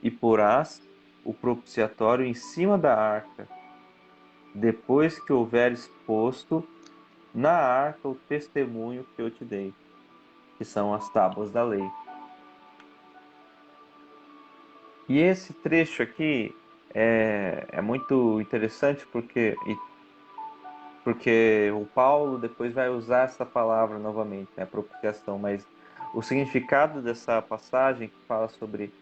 E porás o propiciatório em cima da arca. Depois que houveres posto na arca o testemunho que eu te dei, que são as tábuas da lei. E esse trecho aqui é muito interessante porque o Paulo depois vai usar essa palavra novamente, né, propiciação, mas o significado dessa passagem que fala sobre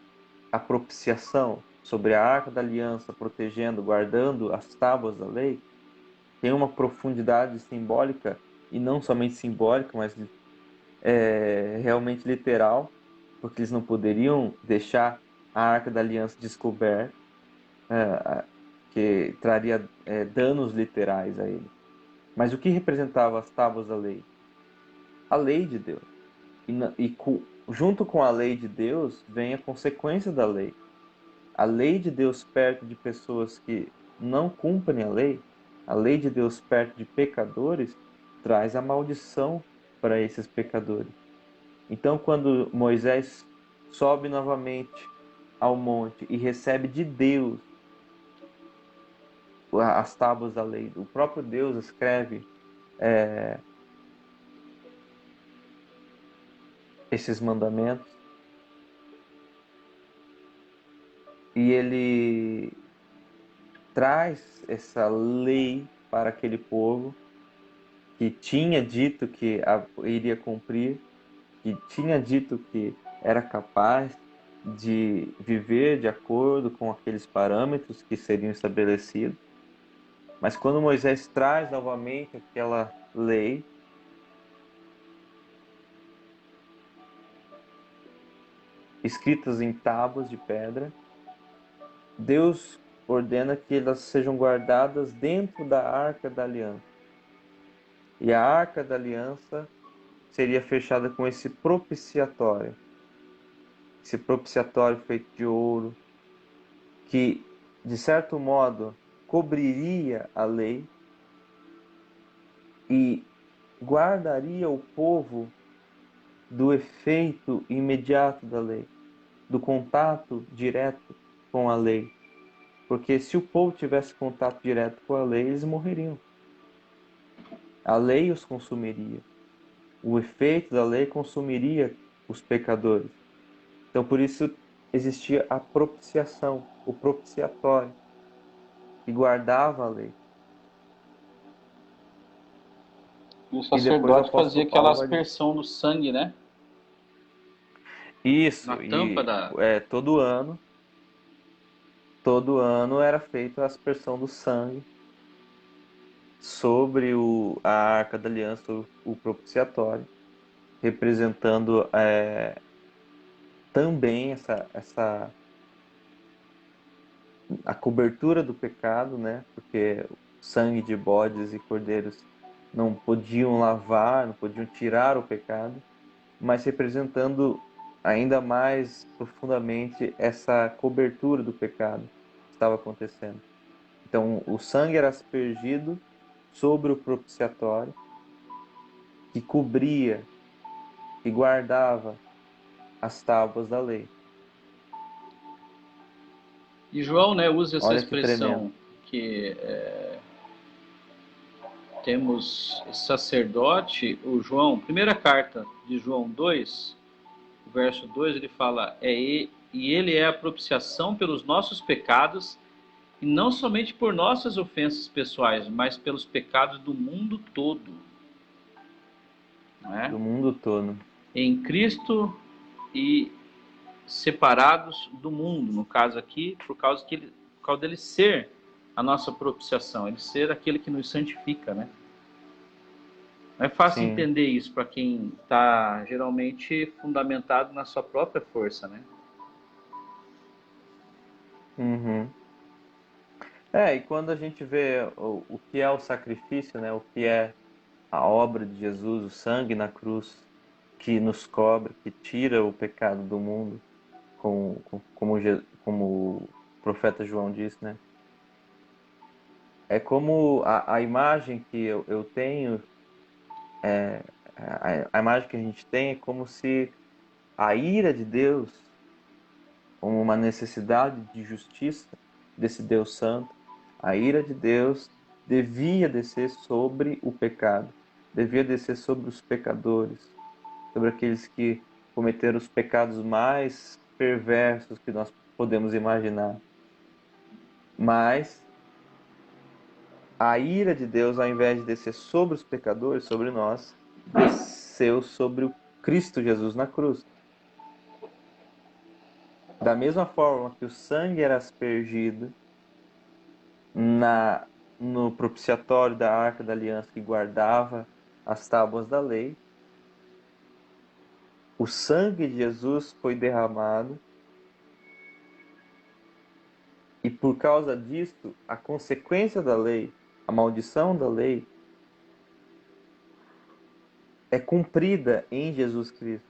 a propiciação, sobre a Arca da Aliança protegendo, guardando as tábuas da lei, tem uma profundidade simbólica, e não somente simbólica, mas realmente literal, porque eles não poderiam deixar a Arca da Aliança descoberta, que traria danos literais a ele. Mas o que representava as tábuas da lei? A lei de Deus. Junto com a lei de Deus vem a consequência da lei. A lei de Deus perto de pessoas que não cumprem a lei de Deus perto de pecadores, traz a maldição para esses pecadores. Então, quando Moisés sobe novamente ao monte e recebe de Deus as tábuas da lei, o próprio Deus escreve esses mandamentos e ele traz essa lei para aquele povo que tinha dito que iria cumprir, que tinha dito que era capaz de viver de acordo com aqueles parâmetros que seriam estabelecidos. Mas quando Moisés traz novamente aquela lei, escritas em tábuas de pedra, Deus ordena que elas sejam guardadas dentro da Arca da Aliança. E a Arca da Aliança seria fechada com esse propiciatório feito de ouro, que, de certo modo, cobriria a lei e guardaria o povo do efeito imediato da lei, do contato direto com a lei. Porque se o povo tivesse contato direto com a lei, eles morreriam. A lei os consumiria. O efeito da lei consumiria os pecadores. Então, por isso, existia a propiciação, o propiciatório, que guardava a lei. E o E depois o sacerdote fazia apóstolo aquela Paulo vai dizer, aspersão do sangue, né? Na isso, tampa e da. todo ano era feita a aspersão do sangue sobre a Arca da Aliança, o propiciatório, representando também a cobertura do pecado, né? Porque o sangue de bodes e cordeiros não podiam lavar, não podiam tirar o pecado, mas representando ainda mais profundamente essa cobertura do pecado que estava acontecendo. Então, o sangue era aspergido sobre o propiciatório, que cobria e guardava as tábuas da lei. E João, né, usa essa Olha que tremendo. expressão que temos sacerdote, o João, primeira carta de João 2, verso 2, ele fala: e ele é a propiciação pelos nossos pecados, e não somente por nossas ofensas pessoais, mas pelos pecados do mundo todo. Não é? Do mundo todo. Em Cristo e separados do mundo, no caso aqui, por causa dele ser a nossa propiciação, ele ser aquele que nos santifica, né? Não é fácil Sim. entender isso para quem está geralmente fundamentado na sua própria força, né? Uhum. E quando a gente vê o que é o sacrifício, né, o que é a obra de Jesus, o sangue na cruz, que nos cobre, que tira o pecado do mundo, como o profeta João disse, né? É como a imagem que eu tenho, a imagem que a gente tem é como se a ira de Deus, como uma necessidade de justiça desse Deus Santo, a ira de Deus devia descer sobre o pecado, devia descer sobre os pecadores, sobre aqueles que cometeram os pecados mais perversos que nós podemos imaginar. Mas a ira de Deus, ao invés de descer sobre os pecadores, sobre nós, desceu sobre o Cristo Jesus na cruz. Da mesma forma que o sangue era aspergido no propiciatório da Arca da Aliança que guardava as tábuas da lei, o sangue de Jesus foi derramado e por causa disso, a consequência da lei, a maldição da lei, é cumprida em Jesus Cristo,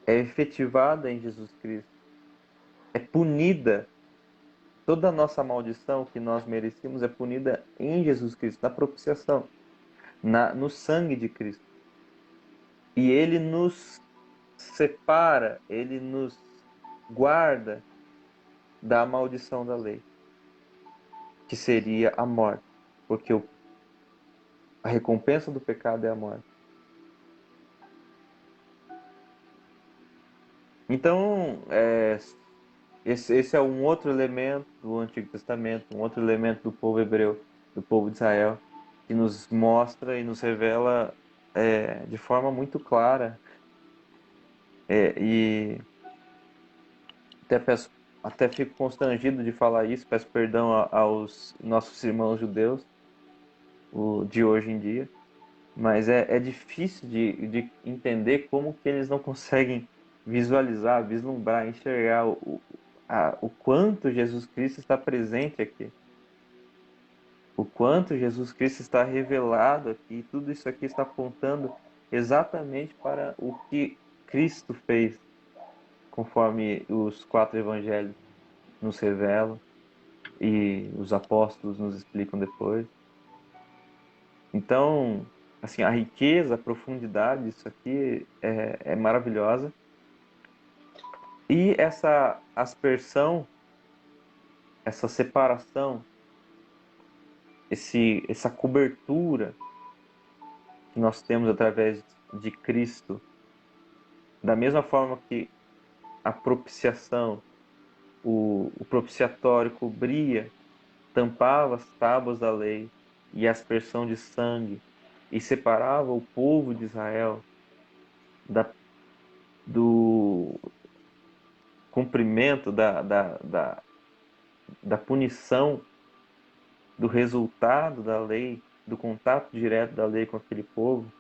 é efetivada em Jesus Cristo, é punida. Toda a nossa maldição que nós merecíamos é punida em Jesus Cristo, na propiciação, no sangue de Cristo. E Ele nos separa, Ele nos guarda da maldição da lei, que seria a morte, porque a recompensa do pecado é a morte. Então, esse é um outro elemento do Antigo Testamento, um outro elemento do povo hebreu, do povo de Israel, que nos mostra e nos revela de forma muito clara. E até fico constrangido de falar isso, peço perdão aos nossos irmãos judeus de hoje em dia, mas é difícil de entender como que eles não conseguem visualizar, vislumbrar, enxergar o quanto Jesus Cristo está presente aqui. O quanto Jesus Cristo está revelado aqui. Tudo isso aqui está apontando exatamente para o que Cristo fez, conforme os 4 evangelhos nos revelam e os apóstolos nos explicam depois. Então, assim, a riqueza, a profundidade disso aqui é maravilhosa. E essa aspersão, essa separação, essa cobertura que nós temos através de Cristo, da mesma forma que a propiciação, o propiciatório cobria, tampava as tábuas da lei e a aspersão de sangue e separava o povo de Israel do cumprimento da punição, do resultado da lei, do contato direto da lei com aquele povo,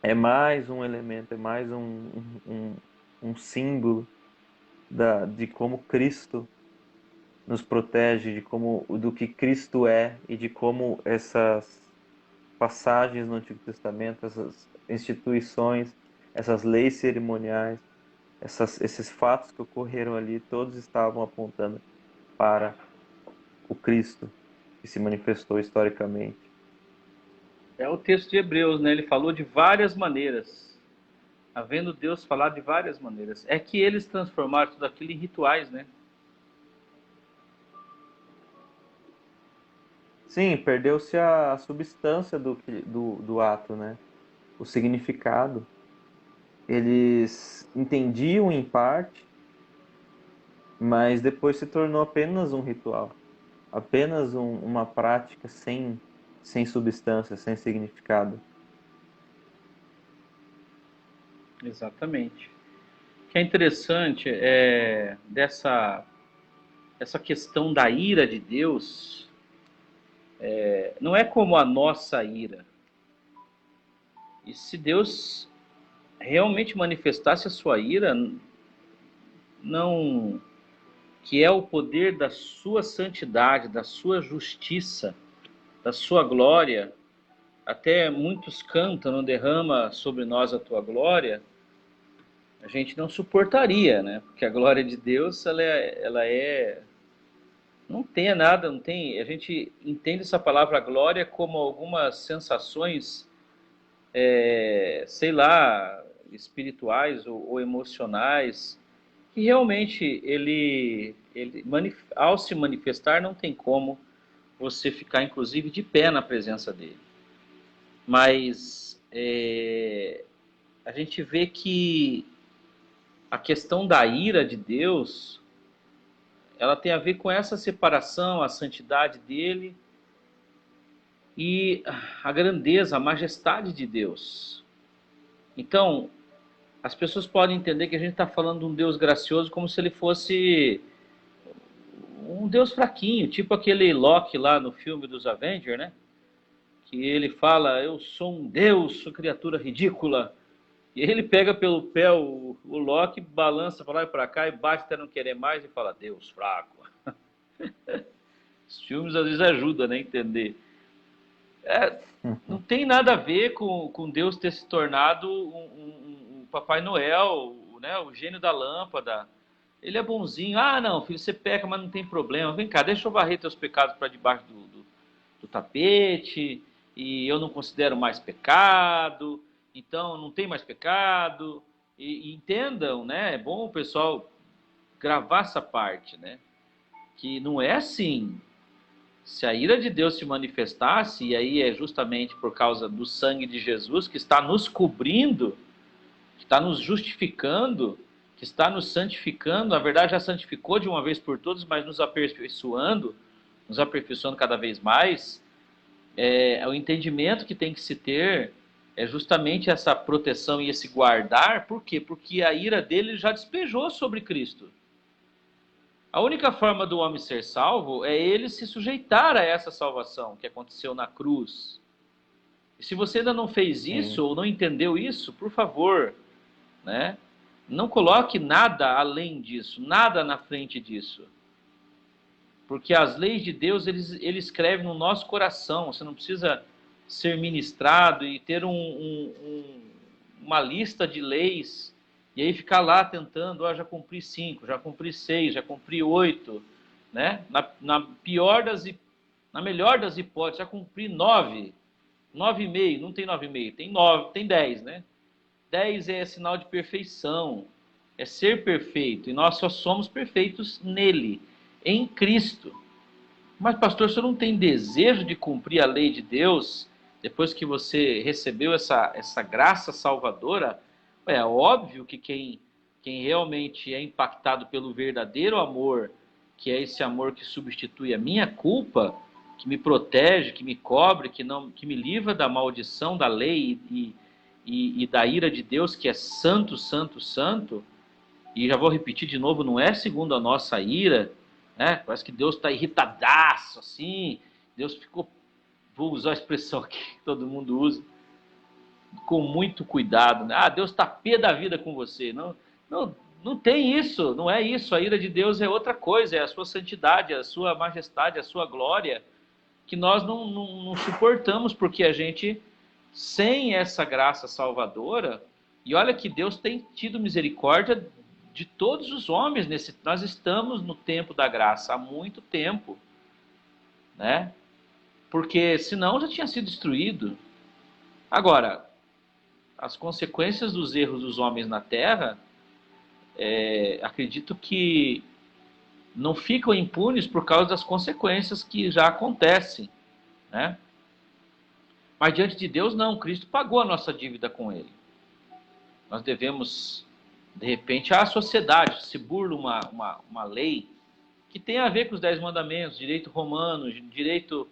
é mais um elemento, é mais um símbolo de como Cristo nos protege, do que Cristo é e de como essas passagens no Antigo Testamento, essas instituições, essas leis cerimoniais, esses fatos que ocorreram ali, todos estavam apontando para o Cristo que se manifestou historicamente. É o texto de Hebreus, né? Ele falou de várias maneiras. Havendo Deus falar de várias maneiras. É que eles transformaram tudo aquilo em rituais, né? Sim, perdeu-se a substância do ato, né? O significado. Eles entendiam em parte, mas depois se tornou apenas um ritual, apenas uma prática sem substância, sem significado. Exatamente. O que é interessante essa questão da ira de Deus, não é como a nossa ira. E se Deus realmente manifestasse a sua ira, não, que é o poder da sua santidade, da sua justiça, da sua glória, até muitos cantam, não derrama sobre nós a tua glória, a gente não suportaria, né? Porque a glória de Deus, não tem nada, não tem, a gente entende essa palavra glória como algumas sensações, sei lá, espirituais ou emocionais, que realmente ao se manifestar, não tem como você ficar, inclusive, de pé na presença dele. Mas a gente vê que a questão da ira de Deus ela tem a ver com essa separação, a santidade dele e a grandeza, a majestade de Deus. Então, as pessoas podem entender que a gente está falando de um Deus gracioso como se ele fosse um Deus fraquinho, tipo aquele Loki lá no filme dos Avengers, né? Que ele fala, eu sou um Deus, sou criatura ridícula. E ele pega pelo pé o Loki, balança para lá e para cá e bate até não querer mais e fala, Deus fraco. Os filmes às vezes ajudam, né, a entender. Não tem nada a ver com Deus ter se tornado um Papai Noel, né, o gênio da lâmpada. Ele é bonzinho. Ah, não, filho, você peca, mas não tem problema. Vem cá, deixa eu varrer teus pecados para debaixo do tapete, e eu não considero mais pecado, então não tem mais pecado. E entendam, né? É bom o pessoal gravar essa parte, né? Que não é assim. Se a ira de Deus se manifestasse, e aí é justamente por causa do sangue de Jesus que está nos cobrindo, que está nos justificando, que está nos santificando, na verdade já santificou de uma vez por todas, mas nos aperfeiçoando cada vez mais, o entendimento que tem que se ter é justamente essa proteção e esse guardar. Por quê? Porque a ira dele já despejou sobre Cristo. A única forma do homem ser salvo é ele se sujeitar a essa salvação que aconteceu na cruz. E se você ainda não fez isso ou não entendeu isso, por favor, né? Não coloque nada além disso, nada na frente disso. Porque as leis de Deus, ele escreve no nosso coração. Você não precisa ser ministrado e ter uma lista de leis e aí ficar lá tentando, já cumpri 5, já cumpri 6, já cumpri 8, né? Na melhor das hipóteses, já cumpri 9, 9,5, não tem 9,5, tem 9, tem 10, né? 10 é sinal de perfeição, é ser perfeito, e nós só somos perfeitos nele, em Cristo. Mas, pastor, você não tem desejo de cumprir a lei de Deus depois que você recebeu essa graça salvadora? É óbvio que quem realmente é impactado pelo verdadeiro amor, que é esse amor que substitui a minha culpa, que me protege, que me cobre, que me livra da maldição da lei e da ira de Deus, que é santo, santo, santo, e já vou repetir de novo, não é segundo a nossa ira, né? Parece que Deus está irritadaço, assim, Deus ficou, vou usar a expressão aqui que todo mundo usa, com muito cuidado, né? Deus está pé da vida com você. Não tem isso, não é isso. A ira de Deus é outra coisa, é a sua santidade, a sua majestade, a sua glória, que nós não suportamos, porque a gente, sem essa graça salvadora, e olha que Deus tem tido misericórdia de todos os homens, nós estamos no tempo da graça há muito tempo, né? Porque senão já tinha sido destruído. Agora, as consequências dos erros dos homens na Terra, acredito que não ficam impunes por causa das consequências que já acontecem, né? Mas diante de Deus, não. Cristo pagou a nossa dívida com Ele. Nós devemos, de repente, a sociedade se burla uma lei que tem a ver com os 10 mandamentos, direito romano, direito,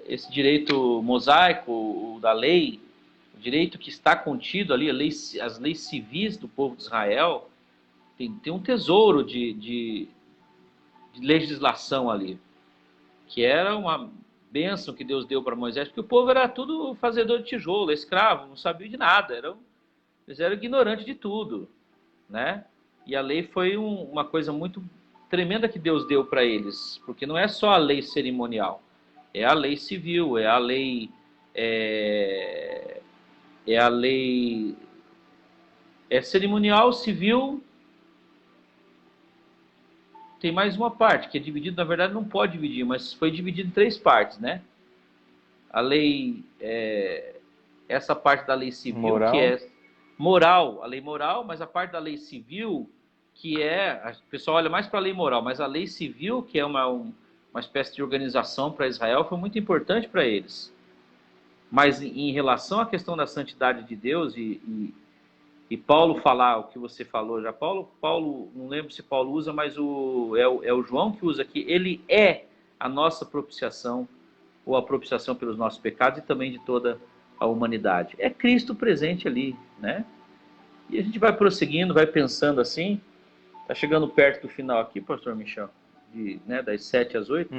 esse direito mosaico da lei, o direito que está contido ali, as leis civis do povo de Israel, tem um tesouro de legislação ali, que era uma bênção que Deus deu para Moisés, porque o povo era tudo fazedor de tijolo, escravo, não sabia de nada, eles eram ignorantes de tudo, né? E a lei foi uma coisa muito tremenda que Deus deu para eles, porque não é só a lei cerimonial, é a lei civil, é a lei cerimonial, civil. Tem mais uma parte, que é dividido, na verdade não pode dividir, mas foi dividido em 3 partes, né? A lei, essa parte da lei civil, moral, que é moral, a lei moral, mas a parte da lei civil, que o pessoal olha mais para a lei moral, mas a lei civil, que é uma espécie de organização para Israel, foi muito importante para eles. Mas em relação à questão da santidade de Deus e Paulo falar o que você falou já, Paulo, não lembro se Paulo usa, mas é o João que usa aqui, ele é a nossa propiciação, ou a propiciação pelos nossos pecados e também de toda a humanidade. É Cristo presente ali, né? E a gente vai prosseguindo, vai pensando assim, tá chegando perto do final aqui, pastor Michel, né, das 7 às 8,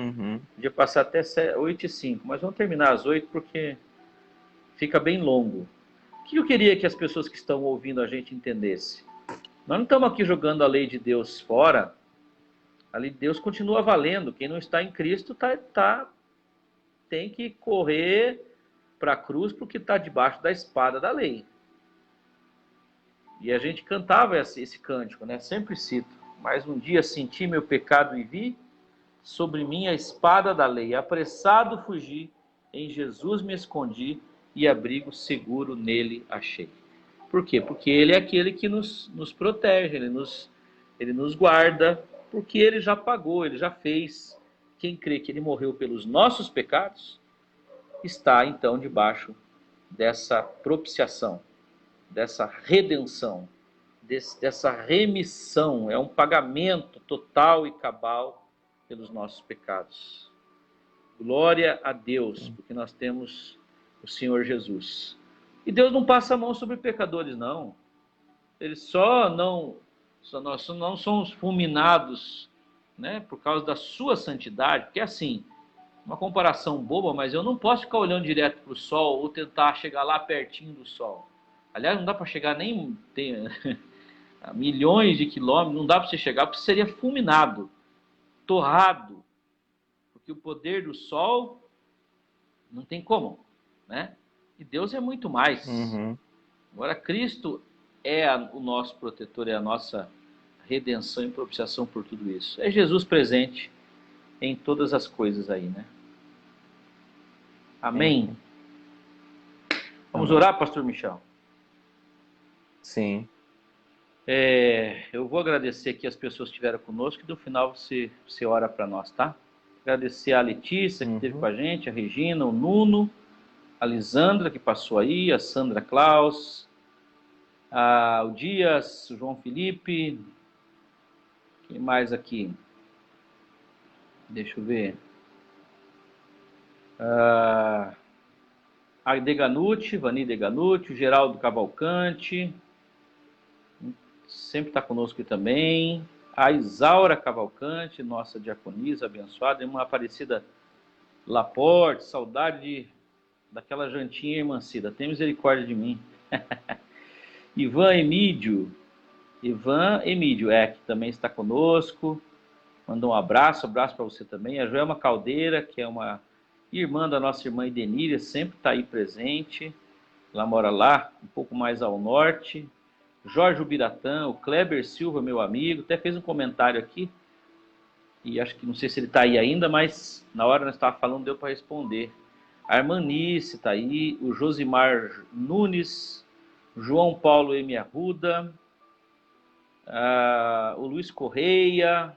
podia passar até 8 e 5, mas vamos terminar às 8 porque fica bem longo. O que eu queria que as pessoas que estão ouvindo a gente entendessem? Nós não estamos aqui jogando a lei de Deus fora, a lei de Deus continua valendo, quem não está em Cristo tem que correr para a cruz porque está debaixo da espada da lei. E a gente cantava esse cântico, né? Sempre cito. Mas um dia senti meu pecado e vi sobre mim a espada da lei. Apressado fugi, em Jesus me escondi e abrigo seguro nele achei. Por quê? Porque ele é aquele que nos protege, ele nos guarda, porque ele já pagou, ele já fez. Quem crê que ele morreu pelos nossos pecados, está então debaixo dessa propiciação, dessa redenção, dessa remissão. É um pagamento total e cabal pelos nossos pecados. Glória a Deus, porque nós temos o Senhor Jesus. E Deus não passa a mão sobre pecadores, não. Nós não somos fulminados, né, por causa da sua santidade, porque assim, uma comparação boba, mas eu não posso ficar olhando direto para o sol ou tentar chegar lá pertinho do sol. Aliás, não dá para chegar nem a milhões de quilômetros, não dá para você chegar, porque seria fulminado, torrado, porque o poder do sol não tem como, né? E Deus é muito mais. Agora, Cristo é o nosso protetor, é a nossa redenção e propiciação por tudo isso. É Jesus presente em todas as coisas aí, né? Amém? Vamos orar, pastor Michel? Sim. Eu vou agradecer aqui as pessoas que estiveram conosco e no final você ora para nós, tá? Agradecer a Letícia, que esteve com a gente, a Regina, o Nuno, a Lisandra, que passou aí, a Sandra Klaus, o Dias, o João Felipe. Quem mais aqui? Deixa eu ver. A Deganucci, Vani Deganucci, o Geraldo Cavalcante, sempre está conosco aqui também. A Isaura Cavalcante, nossa diaconisa abençoada, uma Aparecida Laporte, saudade daquela jantinha emancida, tem misericórdia de mim. Ivan Emídio, que também está conosco, mandou um abraço para você também. A Joelma Caldeira, que é uma irmã da nossa irmã Ideníria, sempre está aí presente, ela mora lá, um pouco mais ao norte. Jorge Ubiratã, o Kleber Silva, meu amigo, até fez um comentário aqui, e acho que não sei se ele está aí ainda, mas na hora nós estávamos falando, deu para responder. A Armanice está aí, o Josimar Nunes, João Paulo M. Arruda, o Luiz Correia,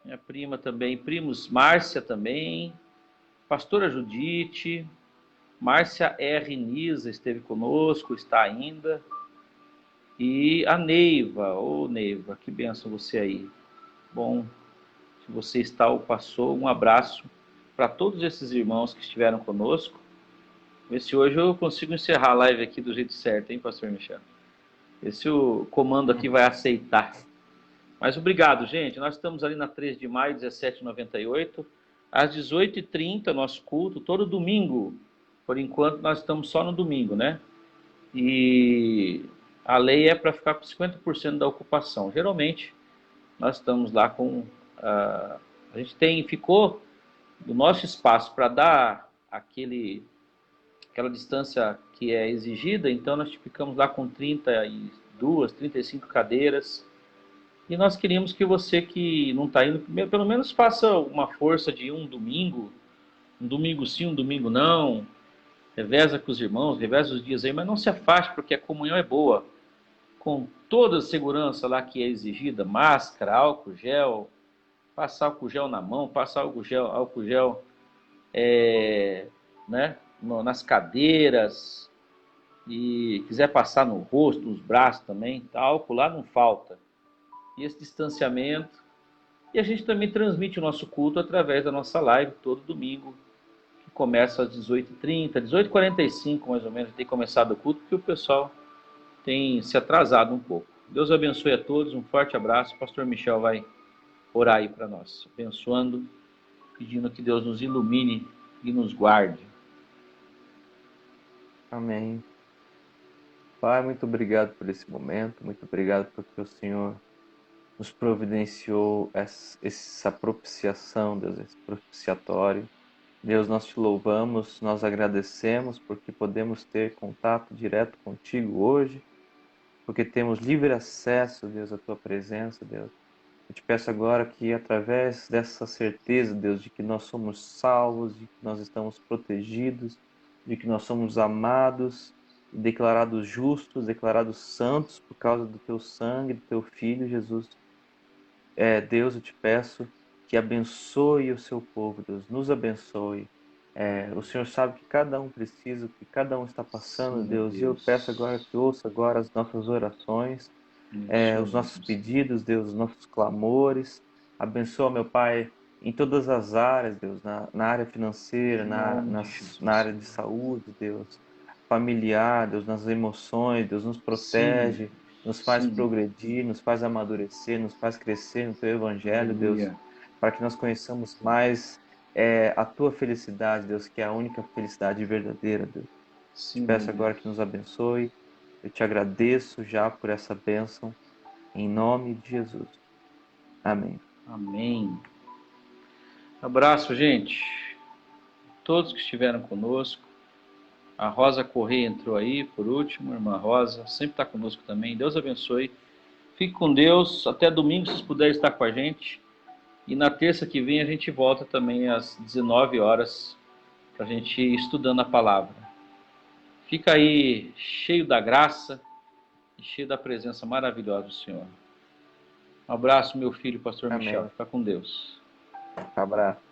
minha prima também, primos Márcia também, pastora Judite, Márcia R. Nisa esteve conosco, está ainda, e a Neiva, Neiva, que benção você aí. Bom, se você está ou passou, um abraço para todos esses irmãos que estiveram conosco. Ver se hoje eu consigo encerrar a live aqui do jeito certo, hein, pastor Michel? Ver se o comando aqui vai aceitar. Mas obrigado, gente. Nós estamos ali na 3 de maio, 1798, às 18h30, nosso culto, todo domingo. Por enquanto, nós estamos só no domingo, né? E a lei é para ficar com 50% da ocupação. Geralmente, nós estamos lá com... a gente ficou do nosso espaço para dar aquela distância que é exigida, então nós ficamos lá com 32, 35 cadeiras. E nós queríamos que você que não está indo, pelo menos faça uma força de um domingo sim, um domingo não, reveza com os irmãos, reveza os dias aí, mas não se afaste, porque a comunhão é boa, com toda a segurança lá que é exigida, máscara, álcool gel, passar álcool gel na mão, passar álcool gel, né, nas cadeiras, e quiser passar no rosto, nos braços também, tá? Álcool lá não falta. E esse distanciamento. E a gente também transmite o nosso culto através da nossa live todo domingo, que começa às 18h30, 18h45 mais ou menos, tem começado o culto, porque o pessoal tem se atrasado um pouco. Deus abençoe a todos, um forte abraço. O pastor Michel vai orar aí para nós, abençoando, pedindo que Deus nos ilumine e nos guarde. Amém. Pai, muito obrigado por esse momento, muito obrigado porque o Senhor nos providenciou essa propiciação, Deus, esse propiciatório. Deus, nós te louvamos, nós agradecemos porque podemos ter contato direto contigo hoje, porque temos livre acesso, Deus, à tua presença, Deus. Eu te peço agora que através dessa certeza, Deus, de que nós somos salvos, de que nós estamos protegidos, de que nós somos amados, declarados justos, declarados santos por causa do teu sangue, do teu Filho, Jesus. Deus, eu te peço que abençoe o seu povo, Deus, nos abençoe. O Senhor sabe que cada um precisa, que cada um está passando, Sim, Deus, e eu peço agora que ouça agora as nossas orações, isso os nossos mesmo. pedidos, Deus, os nossos clamores. Abençoa, meu Pai, em todas as áreas, Deus, na área financeira, Em nome de na Jesus. área de saúde, Deus, familiar, Deus, nas emoções, Deus, nos Sim, protege, nos faz sim. progredir, nos faz amadurecer, nos faz crescer no Teu Evangelho, Deus, Aleluia. para que nós conheçamos mais a Tua felicidade, Deus, que é a única felicidade verdadeira, Deus. Te Sim, meu peço agora que Deus. nos abençoe, eu te agradeço já por essa bênção, em nome de Jesus. Amém. Amém. Abraço, gente. Todos que estiveram conosco. A Rosa Correia entrou aí, por último. Irmã Rosa, sempre está conosco também. Deus abençoe. Fique com Deus. Até domingo, se puder estar com a gente. E na terça que vem a gente volta também às 19 horas para a gente ir estudando a palavra. Fica aí cheio da graça e cheio da presença maravilhosa do Senhor. Um abraço, meu filho, pastor Michel. Amém. Fica com Deus. Abraço.